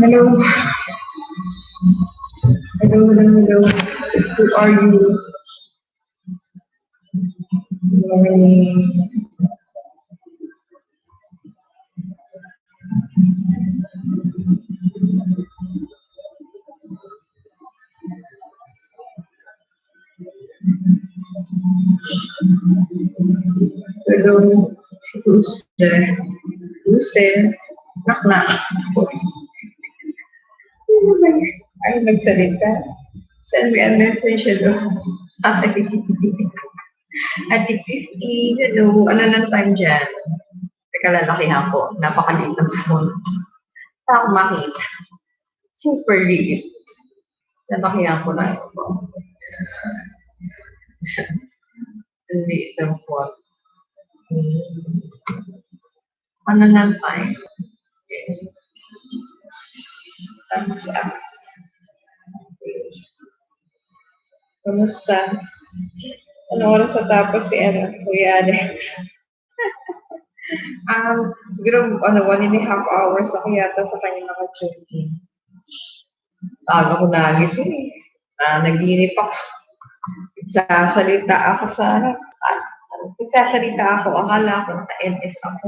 Hello. Hello, hello, hello. Who are you? Morning. Hello. Who's there? Who's there? Knock, knock. Ay, nagsalita. Send me a message. Hello. Hi. Ate Christy, hello. Ano lang time dyan? Teka, lalakihan ko. Napakaliit ng phone. Ako makita. Super liit. Lalakihan ko na ito. Ang liit ng phone. Ano lang time? Thumbs up. Kamusta? Ano oras matapos si Kuya Alex? Siguro 1.5 hours ako yata sa kanya naka-check-in. Aga ko nagising eh. Naginip ako. Nagsasalita ako sa nagsasalita ako. Akala ko naka-LS ako.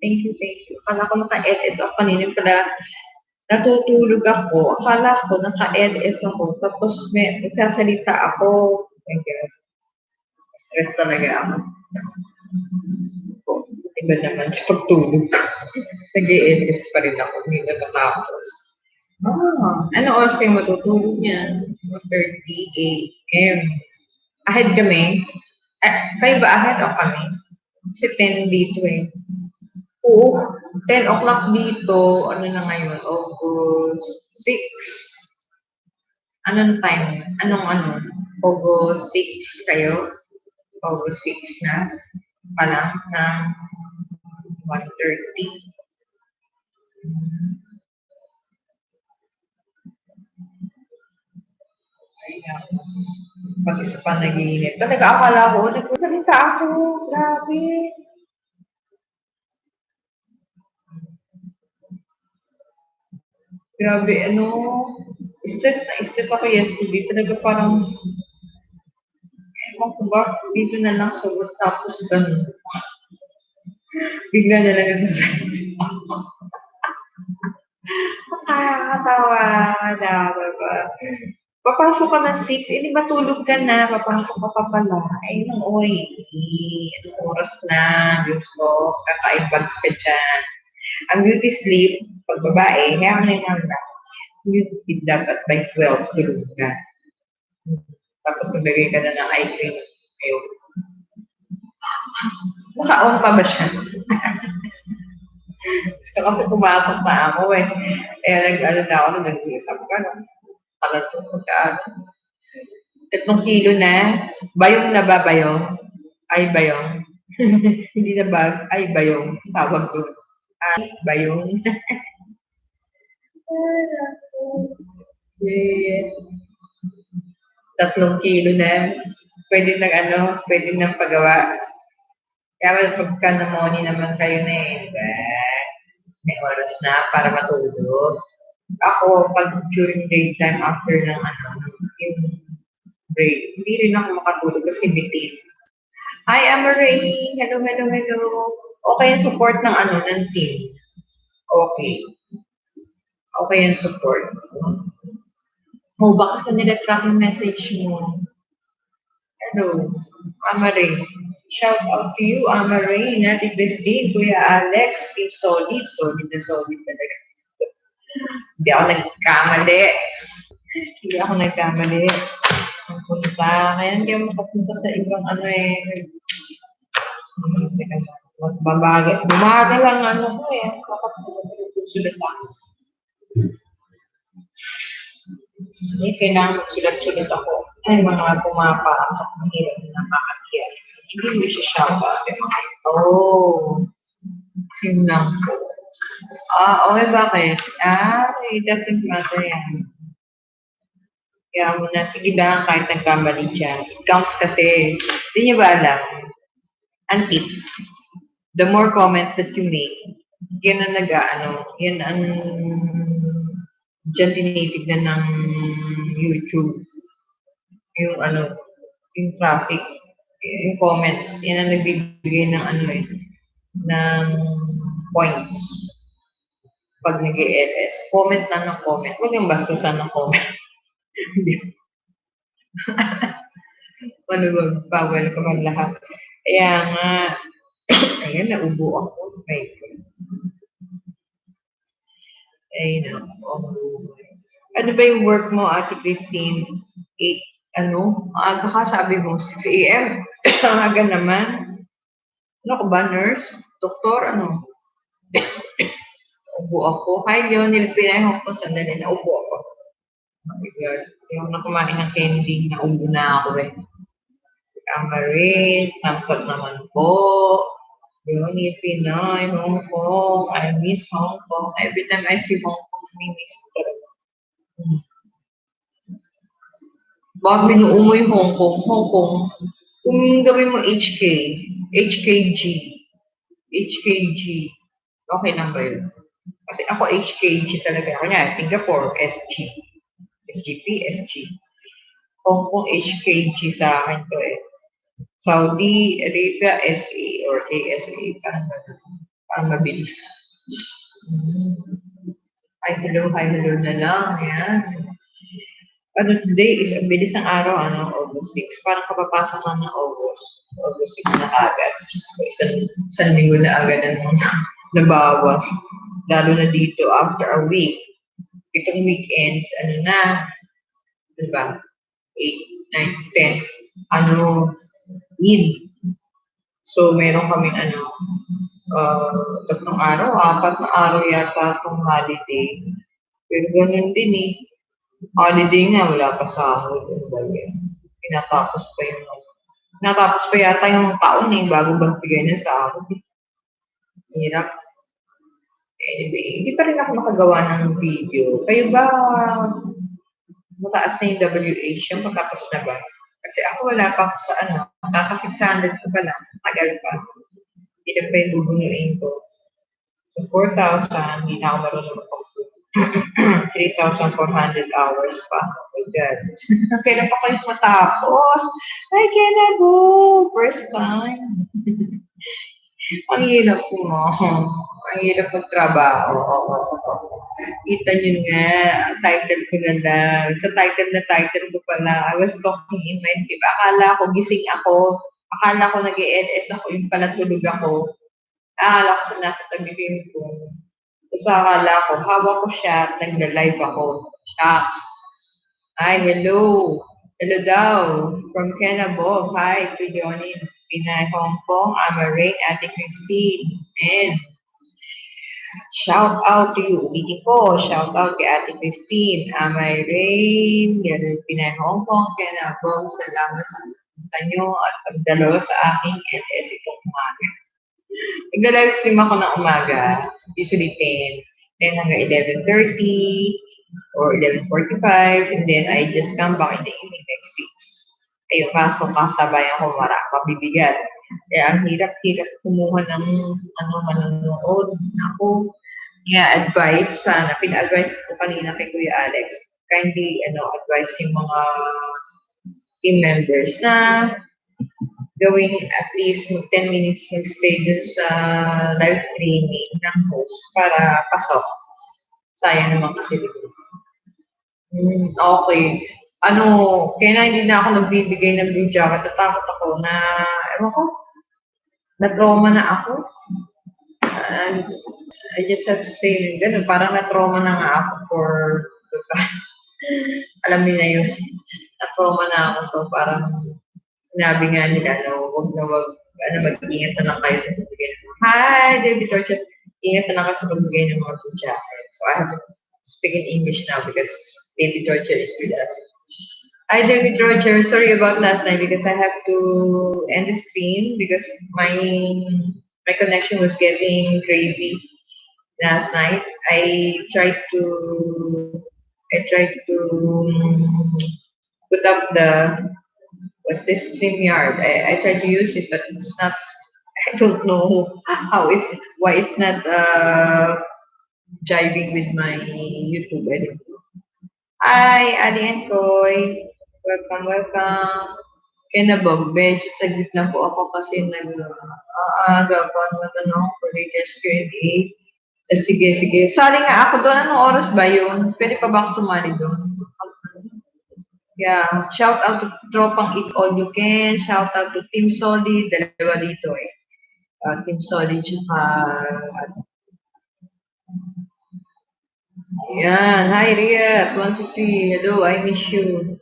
Thank you, thank you. Akala ko naka-LS ako kanina pala. Natutulog ako. Akala ko naka-LS ako. Tapos nagsasalita ako. Thank you. Stress talaga ako. Iba naman sa pagtulog. Nag-i-LS pa rin ako. Hindi na matapos. Ano oras kayo matutulog niyan? 1:30 a.m. Ahead kami. Kayo ba ahead o kami? Kasi 10 dito eh. Oo, 10 o'clock dito. Ano na ngayon? August 6. Anong time? Anong ano? August 6 kayo? August 6 na. Pa lang ng 1:30. Ayan. Pag-isa pa naginip. Talaga akala ko, nagsasalita ako. Grabe. Grabe, ano. Stress na stress ako yesterday. Talaga parang, ewan ko ba, dito na lang sagot tapos ganun. Bigla na lang nagsasalita. Nakakatawa. Nakakatawa ba? Papasok ka ng 6, eh, di matulog ka na, papasok ka pa pala. Ay, nang oy, anong oras na, Diyos ko, kakain bags ka dyan. Ang beauty sleep, pag babae, kaya ka na yung beauty sleep dapat by 12, tulog ka. Tapos maglagay ka na ng eye cream. Ayun. Naka-on pa ba siya? Gusto kasi pumasok na ako eh. Eh, nag-ano na ako, nag-meetup ka, no? Tagal ko magkaano. 3 kilo na. Bayong na ba bayong? Ay bayong. Hindi na bag, ay bayong. Tawag ko. Ay bayong. Si 3 kilo na. Pwede nang ano, pwede nang pagawa. Kaya pagka namoni naman kayo na eh, diba? May oras na para matulog. Ako, pag during daytime after ng ano, yung break, hindi rin ako makatulog kasi bitin. Hi, Amaray! Hello, hello, hello. Okay yung support ng ano, ng team. Okay. Okay yung support. Oh, bakit ka nilat ka message mo? Hello, Amaray. Shout out to you, Amaray, Nati Christine, Kuya Alex, Team Solid. Solid na solid talaga. Hindi ako nagkamali. Hindi ako nagkamali. Ang punta. Kaya hindi ako makapunta sa ibang ano eh. Teka lang. Bumaga lang ano ko eh. Kapag sulat ako. Hindi, kailangan magsulat-sulat ako. Ay, mga pumapasok ng hirap na nakakakiyat. Hindi mo siya shoutout. Oh, same lang po. Okay, bakit? It doesn't matter yan. Kaya mo na, sige lang, kahit nagkamali siya. It counts kasi. Hindi niyo ba alam? Ang tip, the more comments that you make, yan ang nag-ano, yan ang diyan tinitignan ng YouTube. Yung ano, yung traffic, yung comments, yan ang nagbibigay ng ano eh, ng points pag nag-LS. Comment lang ng comment. Huwag yung bastusan ng comment. Maluwag, bawal ka man lahat. Kaya nga, ayan, naubo ako. Okay. Ay, nako. Ano ba yung work mo, Ate Christine? 8, ano? Aga ka, sabi mo, 6 a.m. Ang aga naman. Ano ka ba, nurse? Doktor, ano? Ubo ako. Hi, Lionel Pinay ko. Sandali, naubo ako. Oh my God. Hindi ako na kumain ng candy. Naubo na ako eh. Amaris, thumbs up naman po. Lionel Pinay, Hong Kong. I miss Hong Kong. Every time I see Hong Kong, I miss ko talaga. Bakit binuo mo yung Hong Kong? Hong Kong, kung gawin mo HK, HKG, HKG, okay lang ba yun? Kasi ako HKG talaga. Kanya, Singapore, SG. SGP, SG. Hong Kong, HKG sa akin to eh. Saudi Arabia, SA or ASA. Parang mabilis. Hi, hello na lang. Ayan. Ano today is ang bilis ng araw, ano, August 6. Parang kapapasok ka ng August 6 na agad. Isang linggo na agad ang nabawas. Lalo na dito, after a week. Itong weekend, ano na, diba? 8, 9, 10. ano, Eid. So, meron kaming tatlong araw, apat na araw yata itong holiday. Pero ganun din eh. Holiday nga, wala pa sahod. Ano ba yan? Pinatapos pa yung, pinatapos pa yata yung taon eh, bago magbigay ng sahod. Hirap. Anyway, hindi pa rin ako makagawa ng video. Kayo ba, mataas na yung WH yung pagkapos na ba? Kasi ako wala pa ako sa kaka 600 ko pa lang, tagal pa. Hindi na pa yung bubunuin ko. So 4,000, hindi na ako marunong mag-compute. 3,400 hours pa. Oh my God. Kailan pa kayo matapos? Ay, kailan po? First time. Ang hirap mo. Ang hirap magtrabaho. Oo. Kita nyo nga, title ko na lang. Sa title ko pala, I was talking in my sleep. Akala ko gising ako. Akala ko nag-ELS ako, yung pala tulog ako. Akala ko sa nasa tabi ko yung phone. Tapos akala ko, hawak ko siya, nagla-live ako. Shucks. Hi, hello. Hello daw. From Kenabog. Hi to Johnny. Pinay Hong Kong. I'm a Rain, Ate Christine. And shout out to you. Ulitin ko. Shout out kay Ate Christine. Amay Rain. Yan Pinay Hong Kong. Kenabog. Salamat sa punta nyo at pagdalo sa aking LS itong umaga. Nagla-live stream ako ng umaga. Usually 10 hanggang 11:30 or 11:45, and then I just come back in the evening like 6. Ayun, kaso kasabayan ko mabibigat. Kaya ang hirap-hirap kumuha ng manonood. Ako, advice sana, pina-advise ko kanina kay Kuya Alex, kindly, advise yung mga team members na gawing at least 10 minutes mag-stay dun sa live streaming ng host para pasok. Sayang naman kasi dito. Okay. Kaya na hindi na ako nagbibigay ng blue jacket. Natakot ako na, ewan ko, na-trauma na ako. And I just have to say, ganun, parang na-trauma na nga ako alam niyo na yun, na-trauma na ako. So parang sinabi nga nila, mag-ingat na lang kayo sa pagbigay ng mga, hi, David Rocha, ingat na lang kayo sa pagbigay ng mga blue jacket. So I have to speak in English now because David Roger is with us. Hi, David Roger. Sorry about last night because I have to end the stream because my connection was getting crazy last night. I tried to put up what's this StreamYard. I tried to use it, but it's not. I don't know why it's not jiving with my YouTube. I don't know. Hi, Ali and Troy. Welcome. Kinabog, medyo saglit lang po ako kasi nag-agapan matanong for latest Q&A. Sige. Sali nga ako doon. Anong oras ba yun? Pwede pa ba ako sumali doon? Yeah. Shout out to Tropang Eat All You Can. Shout out to Team Solid. Dalawa dito eh. Team Solid tsaka yan. Hi, Ria. 153. Hello, I miss you.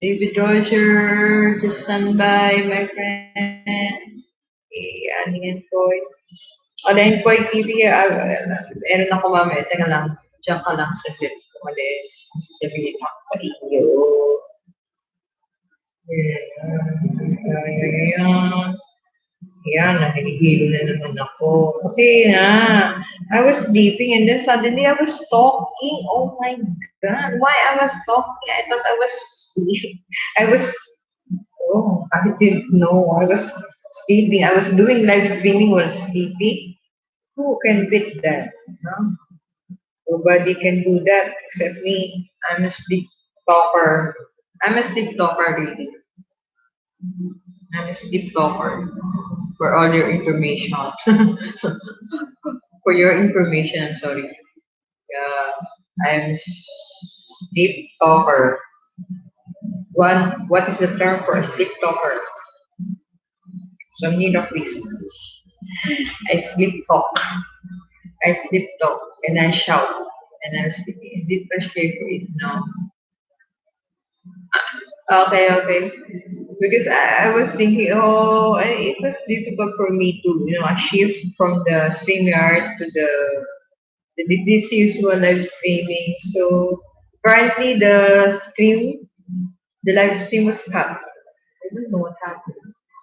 David Roger, just stand by, my friend. Ano yan, Koy? Alain Koy TV, meron ako mamaya. Teka lang, diyan ka lang sa clip. Kumalis. Sasabihin ako sa iyo. Yan, nakikihilo na naman ako. Kasi I was sleeping and then suddenly I was talking. Oh my God, why I was talking? I thought I was sleeping. I didn't know. I was sleeping. I was doing live streaming while sleeping. Who can beat that? No? Nobody can do that except me. I'm a sleep talker. I'm a sleep talker, really. I'm a sleep talker. For all your information. For your information, I'm sorry. I'm sleep talker. What is the term for a sleep talker? Some need of research. I sleep talk. And I shout. And I'm sleeping. Is it frustrating for it? No. Okay, okay. Because I was thinking, oh, it was difficult for me to, shift from the StreamYard to this usual live streaming. So apparently the live stream was cut. I don't know what happened.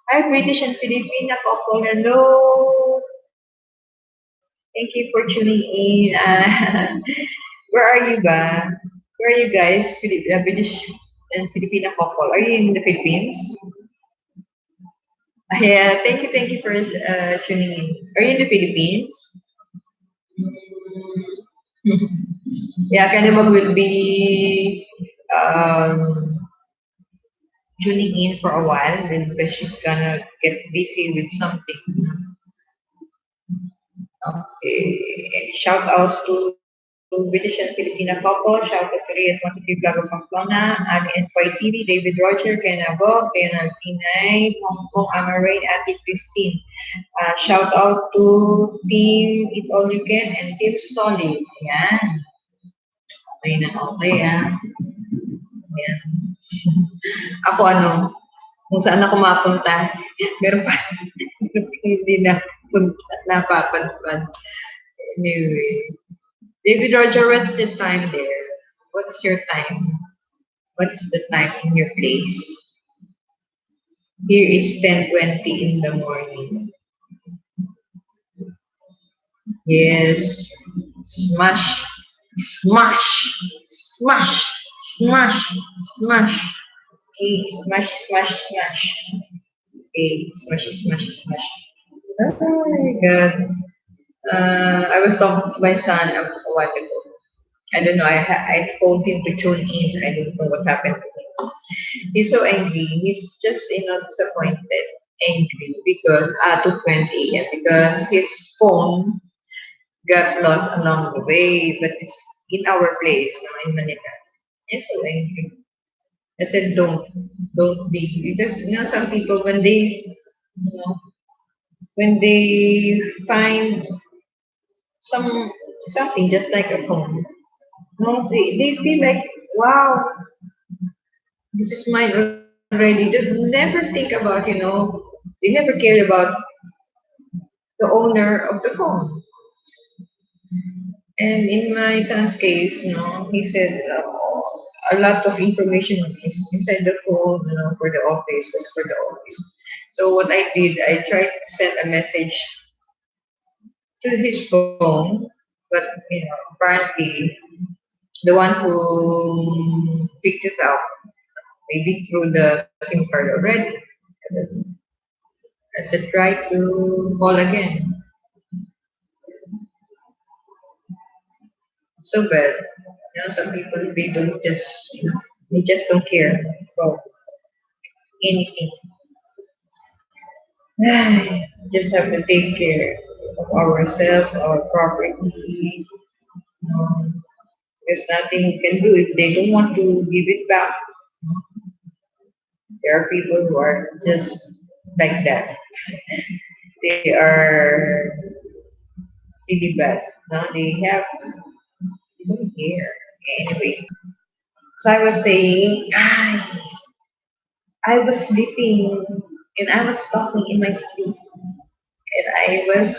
Hi, British and Filipina couple. Hello. Thank you for tuning in. Where are you ba? Where are you guys? British and Filipina couple. Are you in the Philippines? Yeah, thank you for tuning in. Are you in the Philippines? Yeah, Kanibag will be um, tuning in for a while then because she's gonna get busy with something. Okay. And shout out to British and Filipina couple. Shout out to Ray at 23 Vlog of Pamplona, Ali and Pai TV, David Roger, Ken Abog, Leonard Pinay, Hong Kong, Amarain, Ate Christine. Shout out to Team Eat All You Can and Team Solid. Yan. Okay na okay Yan. Ako kung saan ako mapunta, meron pa, hindi na punta, napapadpad. Anyway, David Roger, what's your time there? What is your time? What is the time in your place? Here it's 10:20 in the morning. Yes. Smash. Smash. Smash. Smash. Smash. Okay. Smash, smash, smash. Okay. Smash, smash, smash. Oh my god. I was talking to my son a while ago. I don't know. I told him to tune in. I don't know what happened to him. He's so angry. He's just disappointed, angry because 2:20 a.m. because his phone got lost along the way, but it's in our place, in Manila. He's so angry. I said, don't be because some people when they find some something just like a phone, they feel like wow, this is mine already. They never think about they never care about the owner of the phone. And in my son's case, he said a lot of information is inside the phone, for the office, just for the office. So what I did, I tried to send a message to his phone, but apparently the one who picked it up maybe through the SIM card already. I said try to call again. So bad. Some people they don't just they just don't care about anything. Just have to take care of ourselves, our property. There's nothing we can do if they don't want to give it back. There are people who are just like that. They are really bad. They don't care. Anyway, so I was saying, I was sleeping and I was talking in my sleep and I was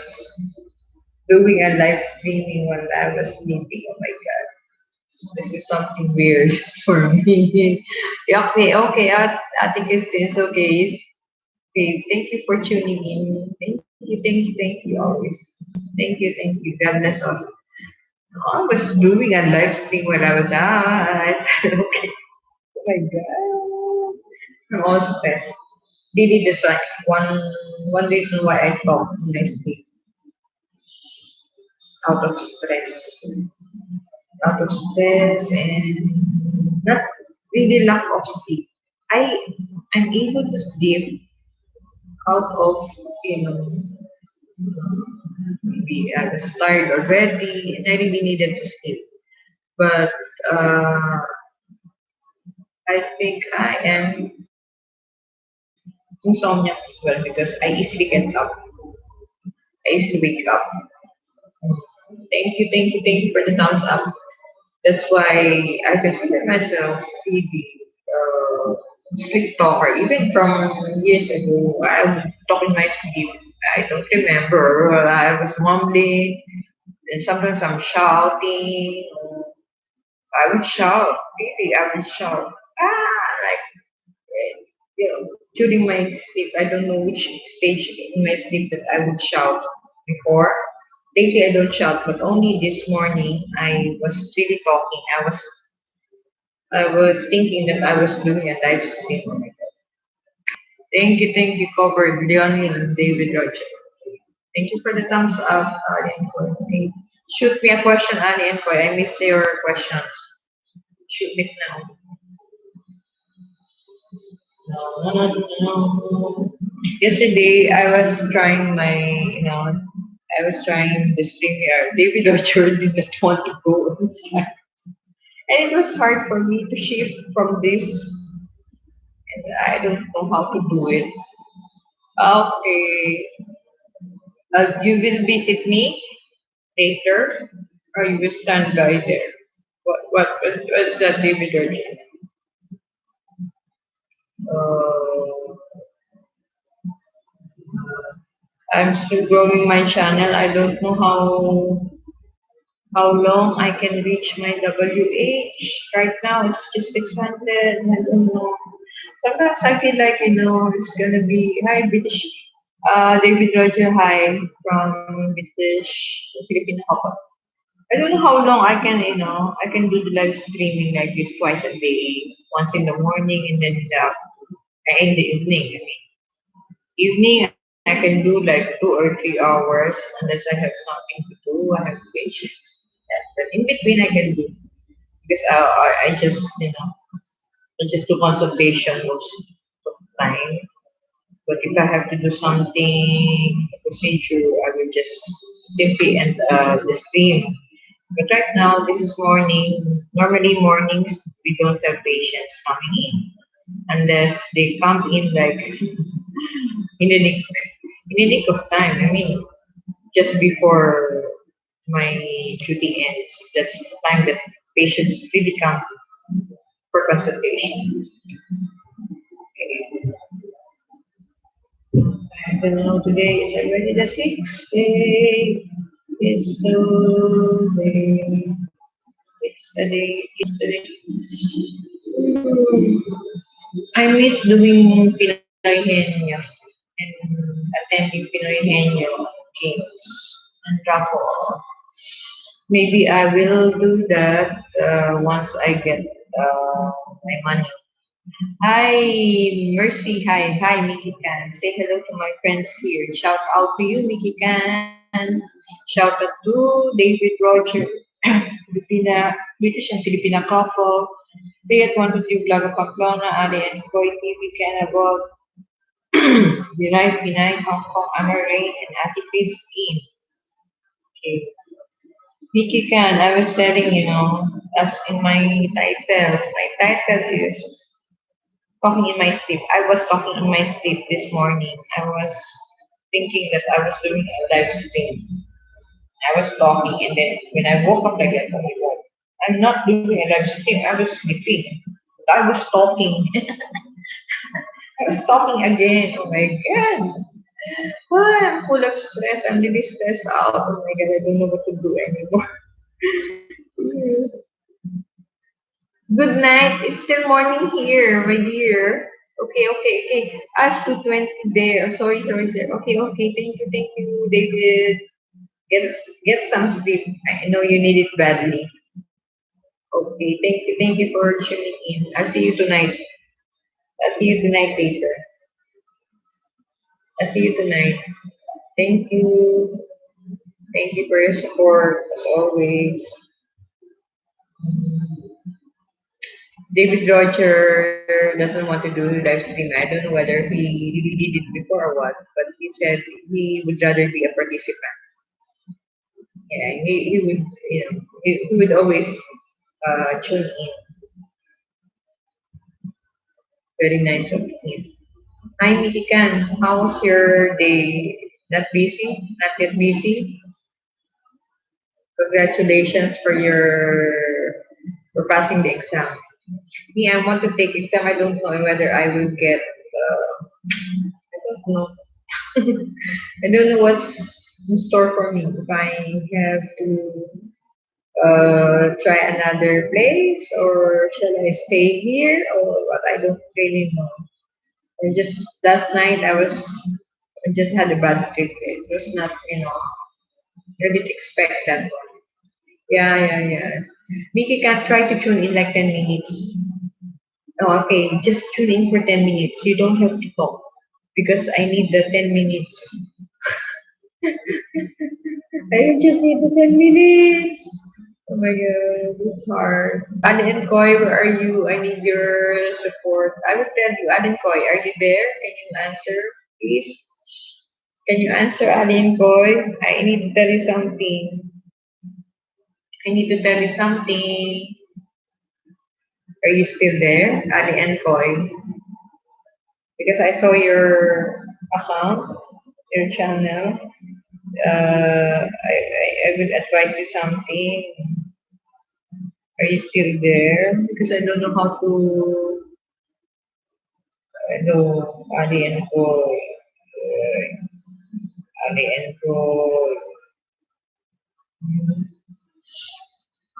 doing a live streaming while I was sleeping. Oh my god. This is something weird for me. Yeah, okay, okay. I think it's okay. Okay, thank you for tuning in. Thank you always. Thank you. God bless us. I was doing a live stream when I was I said okay. Oh my god. I'm all stressed. Really the one reason why I talk in my sleep is out of stress and not really lack of sleep. I I'm able to sleep out of maybe I was tired already and I really needed to sleep. But uh, I think I am insomnia as well because I easily get up. I easily wake up. Thank you for the thumbs up. That's why I consider myself really sleep talker. Even from years ago, I would talk in my sleep. I don't remember. Well, I was mumbling, and sometimes I'm shouting. I would shout. Really, I would shout. Like during my sleep. I don't know which stage in my sleep that I would shout before. Lately, I don't shout, but only this morning I was really talking. I was thinking that I was doing a live stream. Thank you, covered Leonie and David Roger. Thank you for the thumbs up, Ali and Koy. Hey, shoot me a question, Ali and Koy. I missed your questions. Shoot it now. No, no, no, no. Yesterday, I was trying this thing here. David Roger did not want to go inside. And it was hard for me to shift from this, and I don't know how to do it. Okay. You will visit me later, or you will stand by there. What's that, David Roger? Uh, I'm still growing my channel. I don't know how long I can reach my WH. Right now it's just 600. I don't know. Sometimes I feel like it's gonna be hi British. David Roger, hi from British Philippine couple. I don't know how long I can do the live streaming like this twice a day, once in the morning and then in the evening. I mean, evening I can do like 2 or 3 hours unless I have something to do. I have patience. Yeah, but in between I can do because I just I just do consultation most of the time. But if I have to do something procedure, I will just simply end the stream. But right now, this is morning. Normally mornings we don't have patients coming in unless they come in like in the nick in the nick of time. I mean, just before my duty ends. That's the time that patients really come for consultation. Okay. I don't know, today is already the sixth day. It's so day. It's a day. It's a day. Hmm. I miss doing Pinoy Henyo and attending Pinoy Henyo games and raffle. Maybe I will do that once I get my money. Hi, Mercy. Hi, hi, Mickey Can. Say hello to my friends here. Shout out to you, Mickey Can. Shout out to David Roger, Filipina, British and Filipina couple. They at 123 Vlog of Pamplona, Ali and Koy TV, Can above, Unite, Pinay, Hong Kong, Amaray, and Ati Christine. Okay. Mickey Can, I was telling, as in my title is talking in my sleep. I was talking in my sleep this morning. I was thinking that I was doing a live stream. I was talking, and then when I woke up like that, oh my god, I'm not doing a live stream. I was sleeping. I was talking. I was talking again. Oh my god. Why I'm full of stress. I'm really stressed out. Oh my god, I don't know what to do anymore. Good night. It's still morning here, my dear. Okay, okay, okay. Us 220 there. Sorry. Okay. Thank you, David. Get some sleep. I know you need it badly. Okay, thank you for tuning in. I'll see you tonight. I'll see you tonight later. I'll see you tonight. Thank you. Thank you for your support as always. David Roger doesn't want to do live stream. I don't know whether he really did it before or what, but he said he would rather be a participant. Yeah, he would, he would always tune in. Very nice of him. Hi, Mickey Kan. How's your day? Not busy? Not yet busy? Congratulations for passing the exam. Me, I want to take exam. I don't know whether I will get. I don't know. I don't know what's in store for me. If I have to try another place, or shall I stay here, or what? I don't really know. I just last night I just had a bad trip. It was not, I didn't expect that one. Yeah, yeah, yeah. Mickey can try to tune in like 10 minutes. Oh, okay, just tune in for 10 minutes. You don't have to talk because I need the 10 minutes. I just need the 10 minutes. Oh my god, it's hard. Ali and Koy, where are you? I need your support. I will tell you, Ali and Koy, are you there? Can you answer, please? Can you answer, Ali and Koy? I need to tell you something. I need to tell you something. Are you still there, Ali and Koy? Because I saw your account, your channel. I will advise you something. Are you still there? Because I don't know how to. Hello, Ali and Koy. Ali and Koy.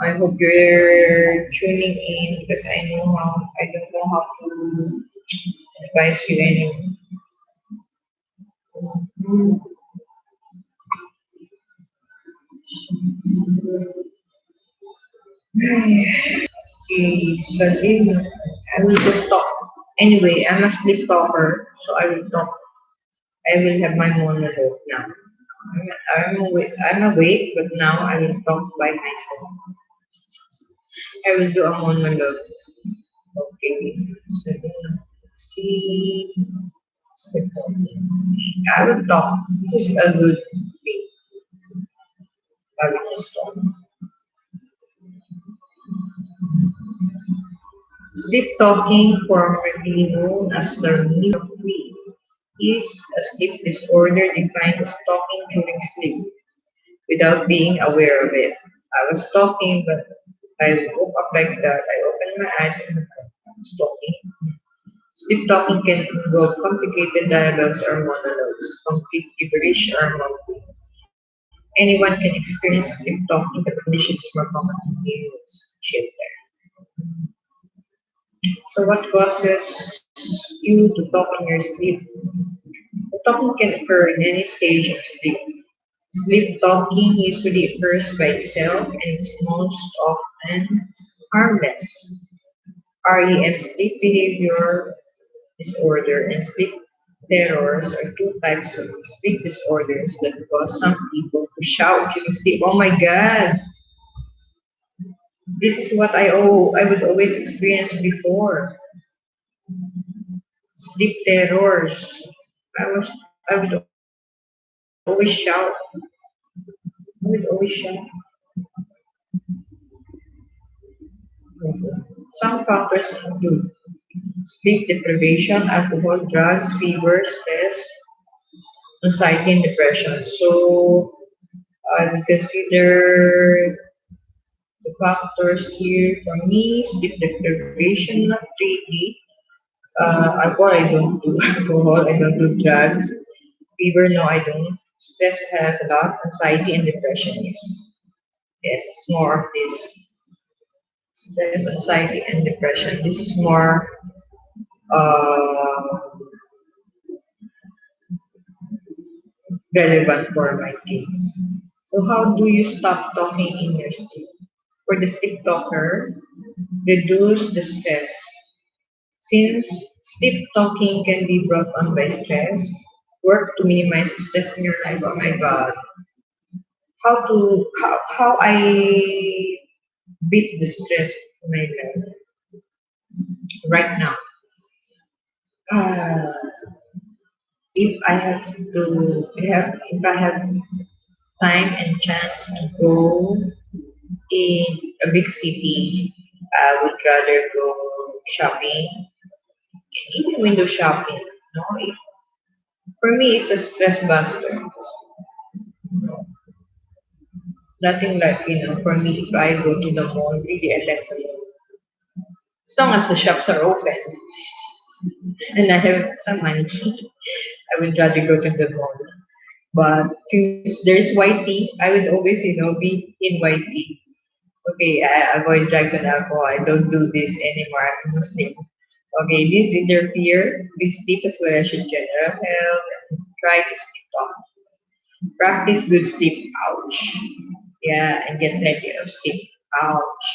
I hope you're tuning in because I don't know how to advise you anymore. Okay, Salim, I will just talk. Anyway, I'm a sleep talker, so I will talk. I will have my monologue now. I'm awake, but now I will talk by myself. I will do a monologue. Okay, Salim, see, sleep talking. I will talk. This is a good thing. I will just talk. Sleep talking, formerly known as the sleep is a sleep disorder defined as talking during sleep without being aware of it. I was talking, but I woke up like that. I opened my eyes and I was talking. Sleep talking can involve complicated dialogues or monologues, complete gibberish or mumbling. Anyone can experience sleep talking, but the condition is more common in males. So, what causes you to talk in your sleep? The talking can occur in any stage of sleep. Sleep talking usually occurs by itself and it's most often harmless. REM, sleep behavior disorder, and sleep terrors are two types of sleep disorders that cause some people to shout during sleep. Oh my god! This is what I would always experience before. Sleep terrors. I would always shout. I would always shout. Some factors include sleep deprivation, alcohol, drugs, fever, stress, anxiety, and depression. So I would consider the factors here for me: sleep deprivation, not really. Alcohol, I don't do alcohol. I don't do drugs. Fever, no, I don't. Stress, I have a lot. Anxiety and depression, yes. Yes, it's more of this. Stress, anxiety, and depression. This is more uh, relevant for my case. So how do you stop talking in your sleep? For the sleep talker, reduce the stress. Since sleep talking can be brought on by stress, work to minimize stress in your life. Oh my god. How I beat the stress in my life right now. Uh, if I have time and chance to go in a big city, I would rather go shopping, even window shopping. No, for me, it's a stress buster. Nothing like, for me, if I go to the mall, really, I like the mall. As long as the shops are open and I have some money, I would rather go to the mall. But since there's white tea, I would always, be in white tea. Okay, I avoid drugs and alcohol. I don't do this anymore. I'm Muslim. Okay, this interfere with sleep as well as your general health. Try to sleep off. Practice good sleep. Ouch. Yeah, and get plenty of sleep. Ouch.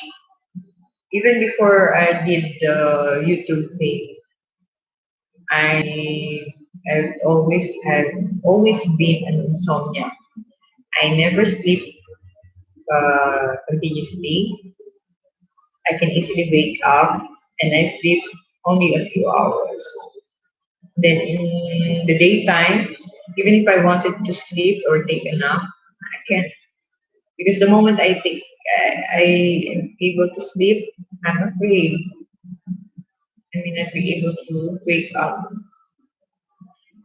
Even before I did the YouTube thing, I have always been an insomnia. I never sleep continuously. I can easily wake up and I sleep only a few hours. Then in the daytime, even if I wanted to sleep or take a nap, I can't because the moment I am able to sleep, I'm afraid I may not be able to wake up.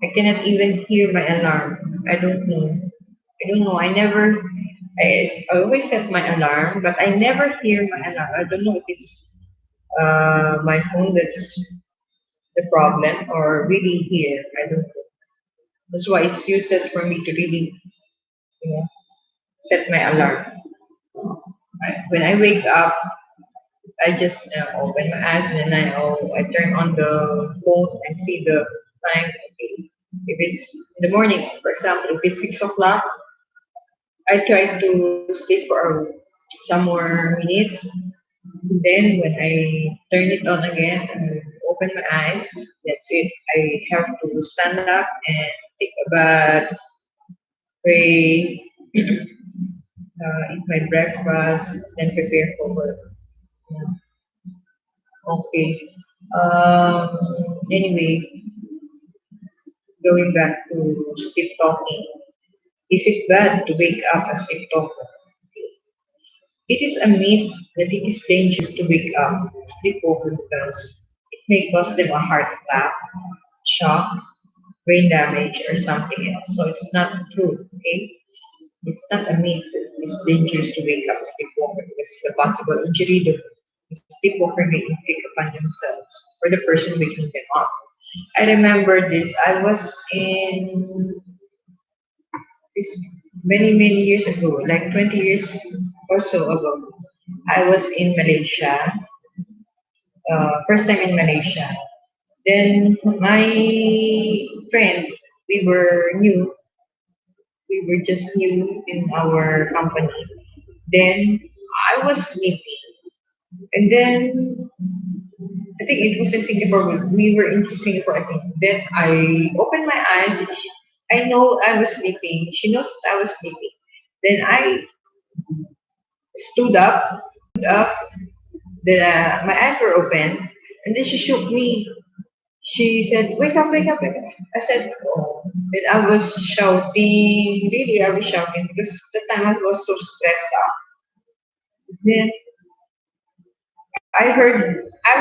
I cannot even hear my alarm. I don't know. I don't know. I always set my alarm, but I never hear my alarm. I don't know if it's my phone that's the problem or really here. I don't know. That's why it's useless for me to really, you know, set my alarm. When I wake up, I just open my eyes and then I turn on the phone and see the time. Okay. If it's in the morning, for example, if it's 6 o'clock, I try to sleep for some more minutes. Then when I turn it on again and open my eyes, that's it. I have to stand up and take a bath, pray, eat my breakfast, then prepare for work. Yeah. Okay. Um, anyway, going back to sleep talking. Is it bad to wake up a sleep talker? It is a myth that it is dangerous to wake up sleepover because it may cause them a heart attack, shock, brain damage, or something else. So it's not true, okay? It's not a myth that it's dangerous to wake up sleepwalker because of the possible injury the sleepwalker may inflict upon themselves or the person waking them up. I remember this. I was in this many years ago, like 20 years or so ago. I was in Malaysia, first time in Malaysia. Then my friend, we were new, we were just new in our company. Then I was sleepy. And then I think it was in Singapore. We were in Singapore, I think. Then I opened my eyes. I know I was sleeping. She knows that I was sleeping. Then I stood up. My eyes were open. And then she shook me. She said, "Wake up, wake up, wake up." I said, "Oh." Then I was shouting. Really, I was shouting because the time I was so stressed out. Then I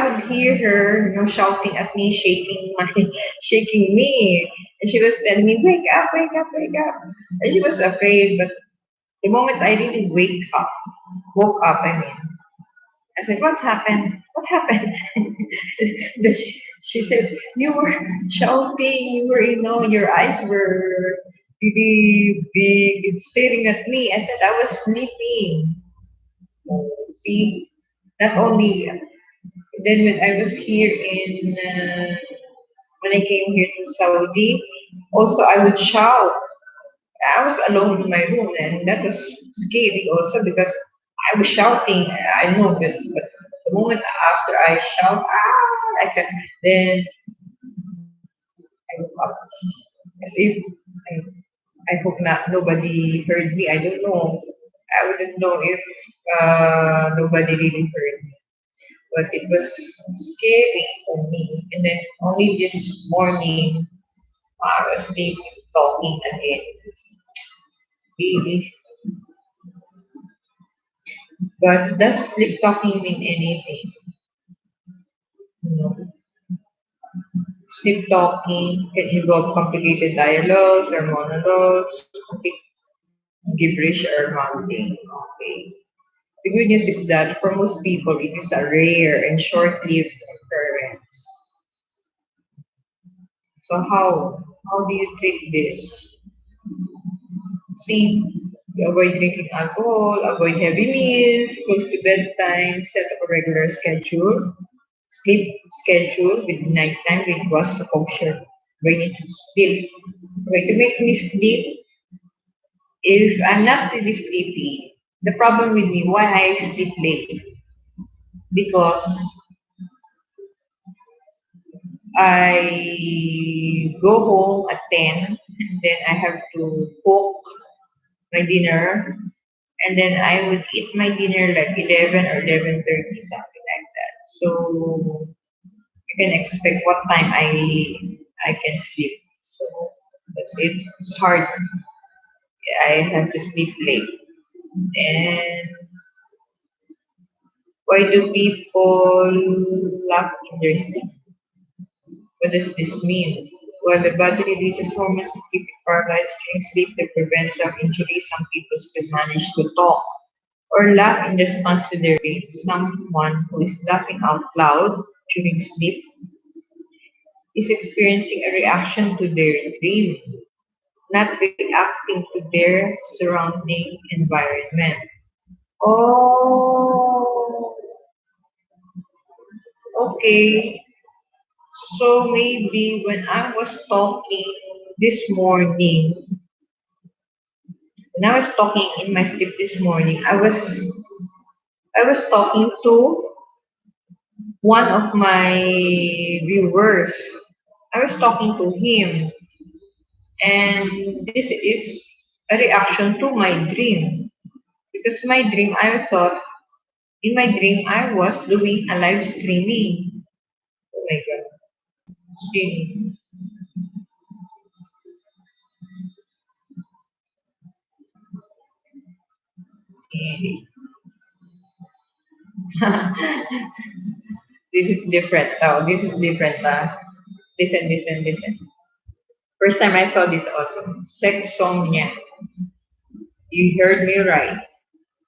would hear her, shouting at me, shaking me. And she was telling me, "Wake up, wake up, wake up." And she was afraid, but the moment I really woke up, I said, "What's happened? What happened?" Then she said, "You were shouting, your eyes were really big, staring at me." I said, "I was sleeping." See, not only then when I was here when I came here to Saudi, also I would shout. I was alone in my room, and that was scary also because I was shouting. I know, but the moment after I shout, like that, then I woke up as if I hope not nobody heard me. I don't know. I wouldn't know if nobody really heard me. But it was scary for me. And then only this morning, I was sleeping, talking again. Really. But does sleep talking mean anything? No. Sleep talking can involve complicated dialogues or monologues, complete gibberish or mouthing. Okay. The good news is that for most people, it is a rare and short-lived occurrence. So how do you treat this? See, you avoid drinking alcohol, avoid heavy meals, close to bedtime, set up a regular schedule, sleep schedule with nighttime rituals to function when you need to sleep. Okay, to make me sleep, if I'm not really sleepy, the problem with me, why I sleep late? Because I go home at 10, and then I have to cook my dinner, and then I would eat my dinner like 11 or 11:30, something like that. So you can expect what time I can sleep. So that's it. It's hard. I have to sleep late. And why do people laugh in their sleep? What does this mean? Well, the body releases hormones to keep it paralyzed during sleep that prevents self-injury. Some people still manage to talk or laugh in response to their dream. Someone who is laughing out loud during sleep is experiencing a reaction to their dream, not reacting to their surrounding environment. Oh, okay. So maybe when I was talking this morning, when I was talking in my sleep this morning, I was talking to one of my viewers. I was talking to him, and this is a reaction to my dream. Because my dream, I thought, in my dream, I was doing a live streaming. Oh my god, streaming. This is different. Oh, this is different. Listen, listen, listen. First time I saw this also. Sexsomnia. You heard me right.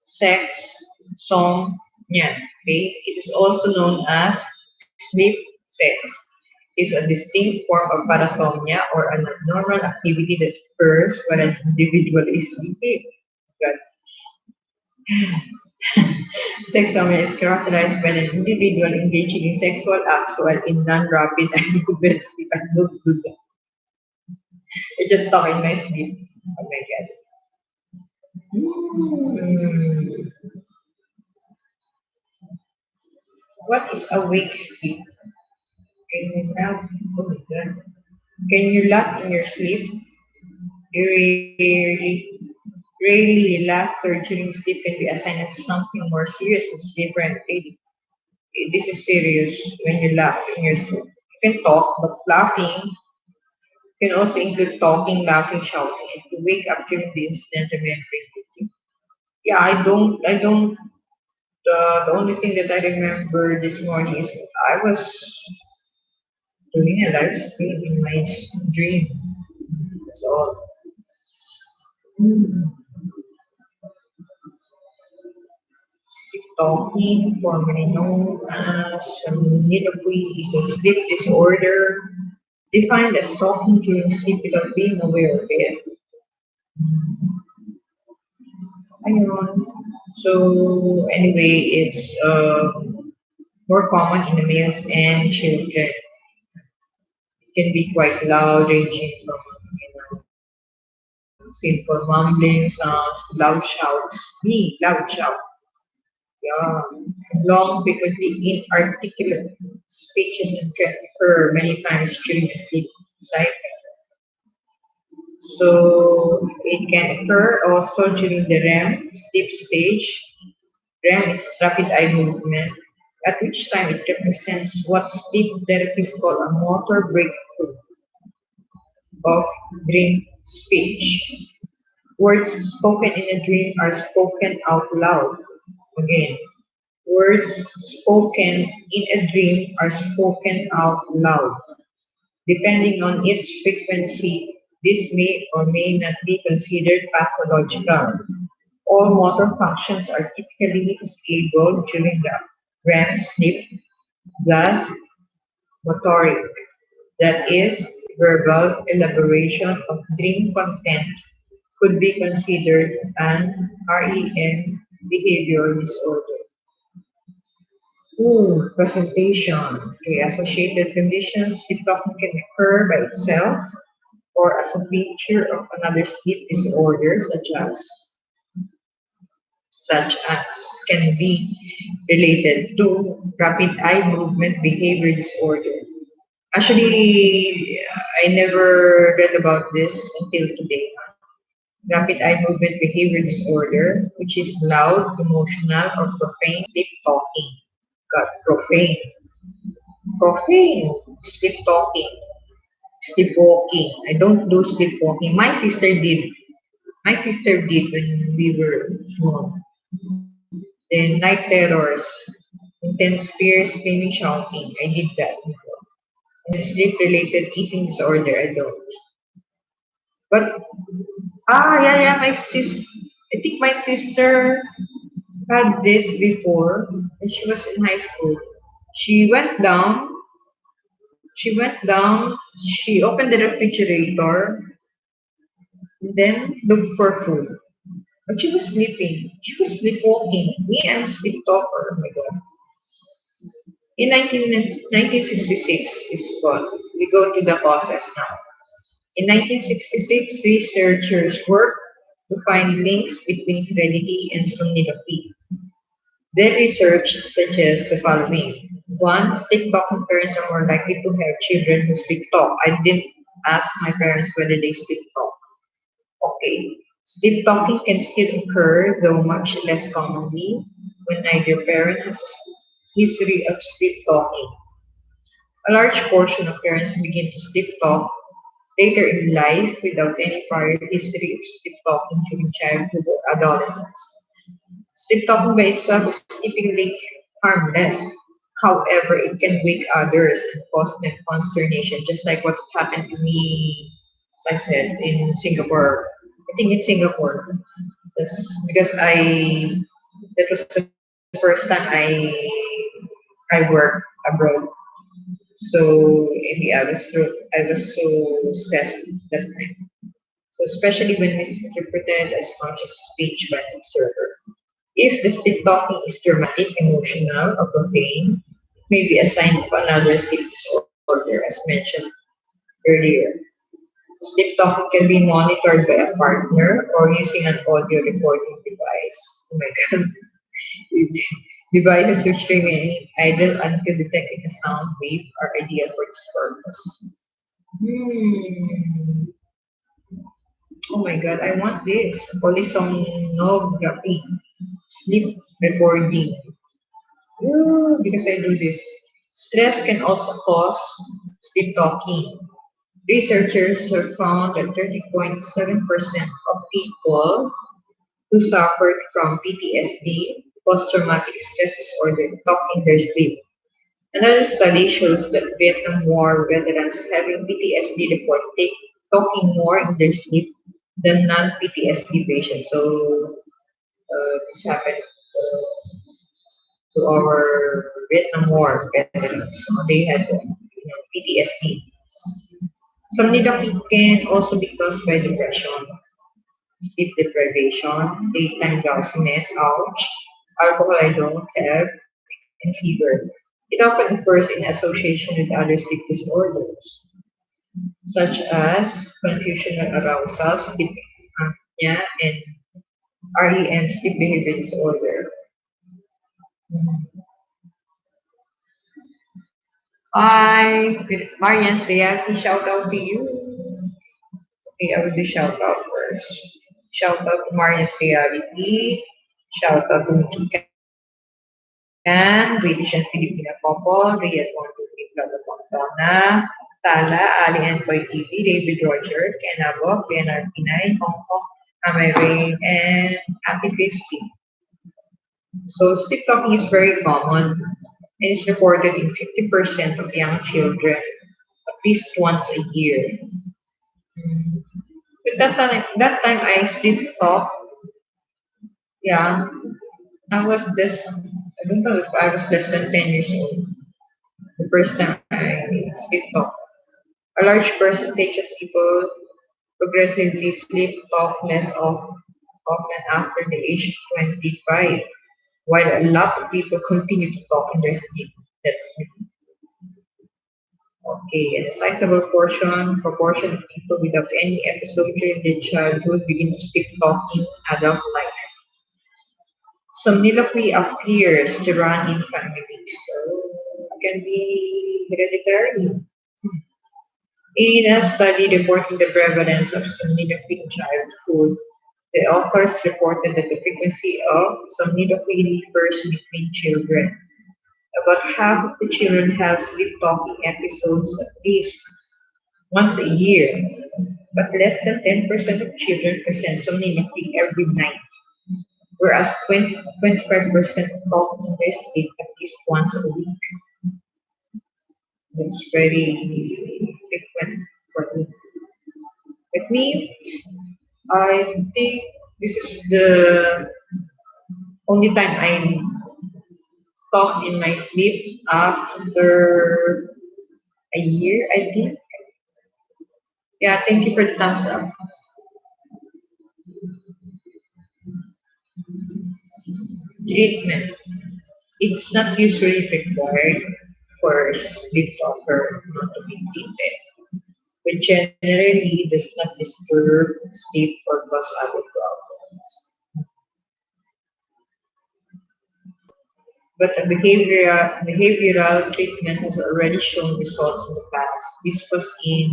Sexsomnia. Okay? It is also known as sleep sex. Is a distinct form of parasomnia or an abnormal activity that occurs when an individual is asleep. God. Sexsomnia is characterized when an individual engaging in sexual acts while in non-rapid eye movement sleep. I don't do that. I just talk in my sleep. Oh my god. Hmm. What is awake sleep? Can you laugh? Oh my god. Can you laugh in your sleep? You rarely laughter during sleep can be a sign of something more serious. It's different. Really. This is serious when you laugh in your sleep. You can talk, but laughing can also include talking, laughing, shouting. If you wake up during the incident, remembering it. Yeah, I don't. The only thing that I remember this morning is I was doing a live stream in my dream. That's all. Hmm. Sleep talking, formerly known as Niloquy, is a sleep disorder defined as talking during sleep without being aware of it. Ayun. So anyway, it's more common in the males and children. It can be quite loud, ranging from simple mumbling sounds, loud shouts, me, loud shout, yeah, long, frequently inarticulate speeches and can occur many times during the sleep cycle. So it can occur also during the REM sleep stage. REM is rapid eye movement, at which time it represents what sleep therapists call a motor breakthrough of dream speech. Words spoken in a dream are spoken out loud. Again, words spoken in a dream are spoken out loud. Depending on its frequency, this may or may not be considered pathological All motor functions are typically disabled during the REM sleep, thus motoric, that is, verbal elaboration of dream content could be considered an REM behavior disorder. Ooh, presentation. Okay, associated conditions, sleep talking can occur by itself or as a feature of another sleep disorder such as can be related to rapid eye movement behavior disorder. Actually, I never read about this until today. Rapid eye movement behavior disorder, which is loud, emotional, or profane sleep talking. God, profane. Profane sleep talking. Sleepwalking. I don't do sleepwalking. My sister did when we were small. Then night terrors, intense fear, screaming, shouting. I did that before. And then sleep-related eating disorder, I don't. But yeah, yeah, my sis. I think my sister had this before when she was in high school. She went down. She went down. She opened the refrigerator and then looked for food. But she was sleeping. She was sleepwalking. Me, I'm a sleep talker. Oh my god. In 1966 is what we go to the causes now. In 1966, researchers worked to find links between heredity and somnolopy. Their research suggests the following. One, sleep talking parents are more likely to have children who sleep talk. I didn't ask my parents whether they sleep talk. Okay. Sleep talking can still occur, though much less commonly, when neither parent has a history of sleep talking. A large portion of parents begin to sleep talk later in life without any prior history of sleep talking during childhood or adolescence. Sleep talking by itself is typically harmless. However, it can wake others and cause them consternation, just like what happened to me, as I said, in Singapore. I think in Singapore. That's because that was the first time I worked abroad. So maybe I was so stressed that time. So especially when misinterpreted as conscious speech by an observer. If the sleep talking is dramatic, emotional, or profane, it may be a sign of another sleep disorder, as mentioned earlier. Sleep talking can be monitored by a partner or using an audio recording device. Oh my god. Devices which remain idle until detecting a sound wave are ideal for this purpose. Hmm. Oh my god, I want this. Polysomnography. Sleep recording. Because I do this. Stress can also cause sleep talking. Researchers have found that 30.7% of people who suffered from PTSD, post-traumatic stress disorder, talk in their sleep. Another study shows that Vietnam War veterans having PTSD report take talking more in their sleep than non-PTSD patients. So this happened to our Vietnam War veterans. So they had PTSD. Somnolence can also be caused by depression, sleep deprivation, daytime drowsiness, ouch, alcohol I don't have, and fever. It often occurs in association with other sleep disorders, such as confusional arousal, sleep apnea, and REM sleep behavior disorder. Hi, Marian's reality shout out to you. Okay, I will do shout out first. Shout out to Marian's reality. Shout out to Mickey Can, British and Filipina couple, Rhea Ponduki, Plata Fontana, Tala, Ali and Boy TV, David Roger, Ken Abok, Leonard Pinay, Hong Kong, Amay Rain, and Happy Crispy. So sleep talking is very common and is reported in 50% of young children at least once a year. Mm. But that time I sleep talk Yeah, I was this, I don't know if I was less than 10 years old the first time I sleep talk. A large percentage of people progressively sleep talk less often after the age of 25, while a lot of people continue to talk in their sleep. That's okay. And a sizable proportion of people without any episode during their childhood begin to sleep talk in adult life. Soliloquy appears to run in families, so it can be hereditary. In a study reporting the prevalence of soliloquy in childhood, the authors reported that the frequency of soliloquy differs between children. About half of the children have sleep-talking episodes at least once a year, but less than 10% of children present soliloquy every night, whereas 25% talk in their sleep at least once a week. That's very frequent for me. With me, I think this is the only time I talk in my sleep after a year, I think. Yeah, thank you for the thumbs up. Treatment. It's not usually required for sleep talker not to be treated, but generally does not disturb sleep or cause other problems. But a behavioral treatment has already shown results in the past. This was in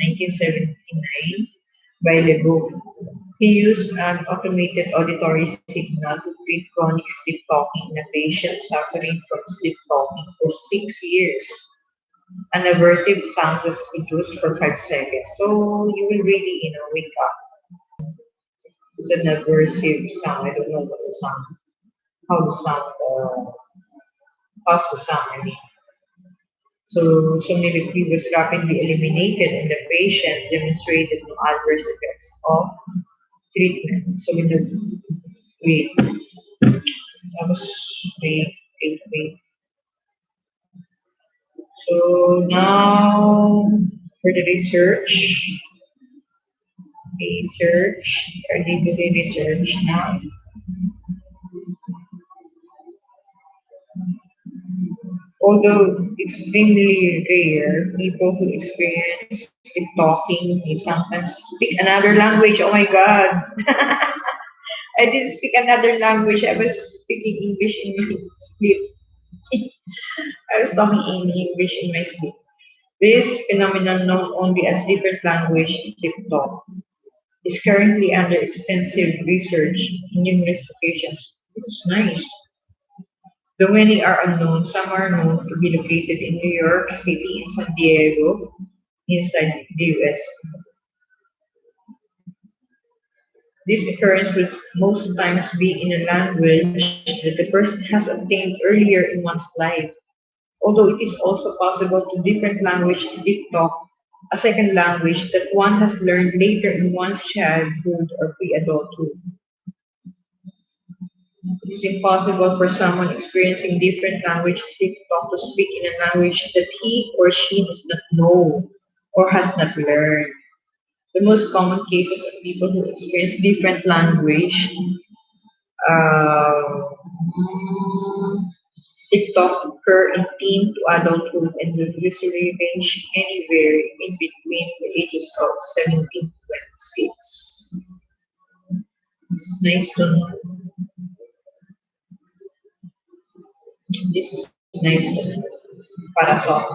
1979 by Lebeau. He used an automated auditory signal to treat chronic sleep talking in a patient suffering from sleep talking for 6 years. An aversive sound was produced for 5 seconds. So you will really, wake up. It's an aversive sound. I don't know what the sound, how the sound, how's the sound, I mean. So somnolipid was rapidly eliminated and the patient demonstrated no adverse effects of treatment. So we have wait, that was wait. So now for the research, I need to do research now. Although extremely rare, people who experience sleep talking may sometimes speak another language. Oh my god. I didn't speak another language. I was speaking English in my sleep. I was talking in English in my sleep. This phenomenon, known only as different language sleep talk, is currently under extensive research in numerous locations. This is nice. Though many are unknown, some are known to be located in New York City and San Diego, inside the US. This occurrence will most times be in a language that the person has obtained earlier in one's life, although it is also possible to different languages deep talk, a second language that one has learned later in one's childhood or pre-adulthood. It is impossible for someone experiencing different languages deep talk to speak in a language that he or she does not know or has not learned. The most common cases of people who experience different language uh, TikTok occur in teen to adulthood and will usually range anywhere in between the ages of 17 to 26. It's nice to know. This is nice to know. Para sa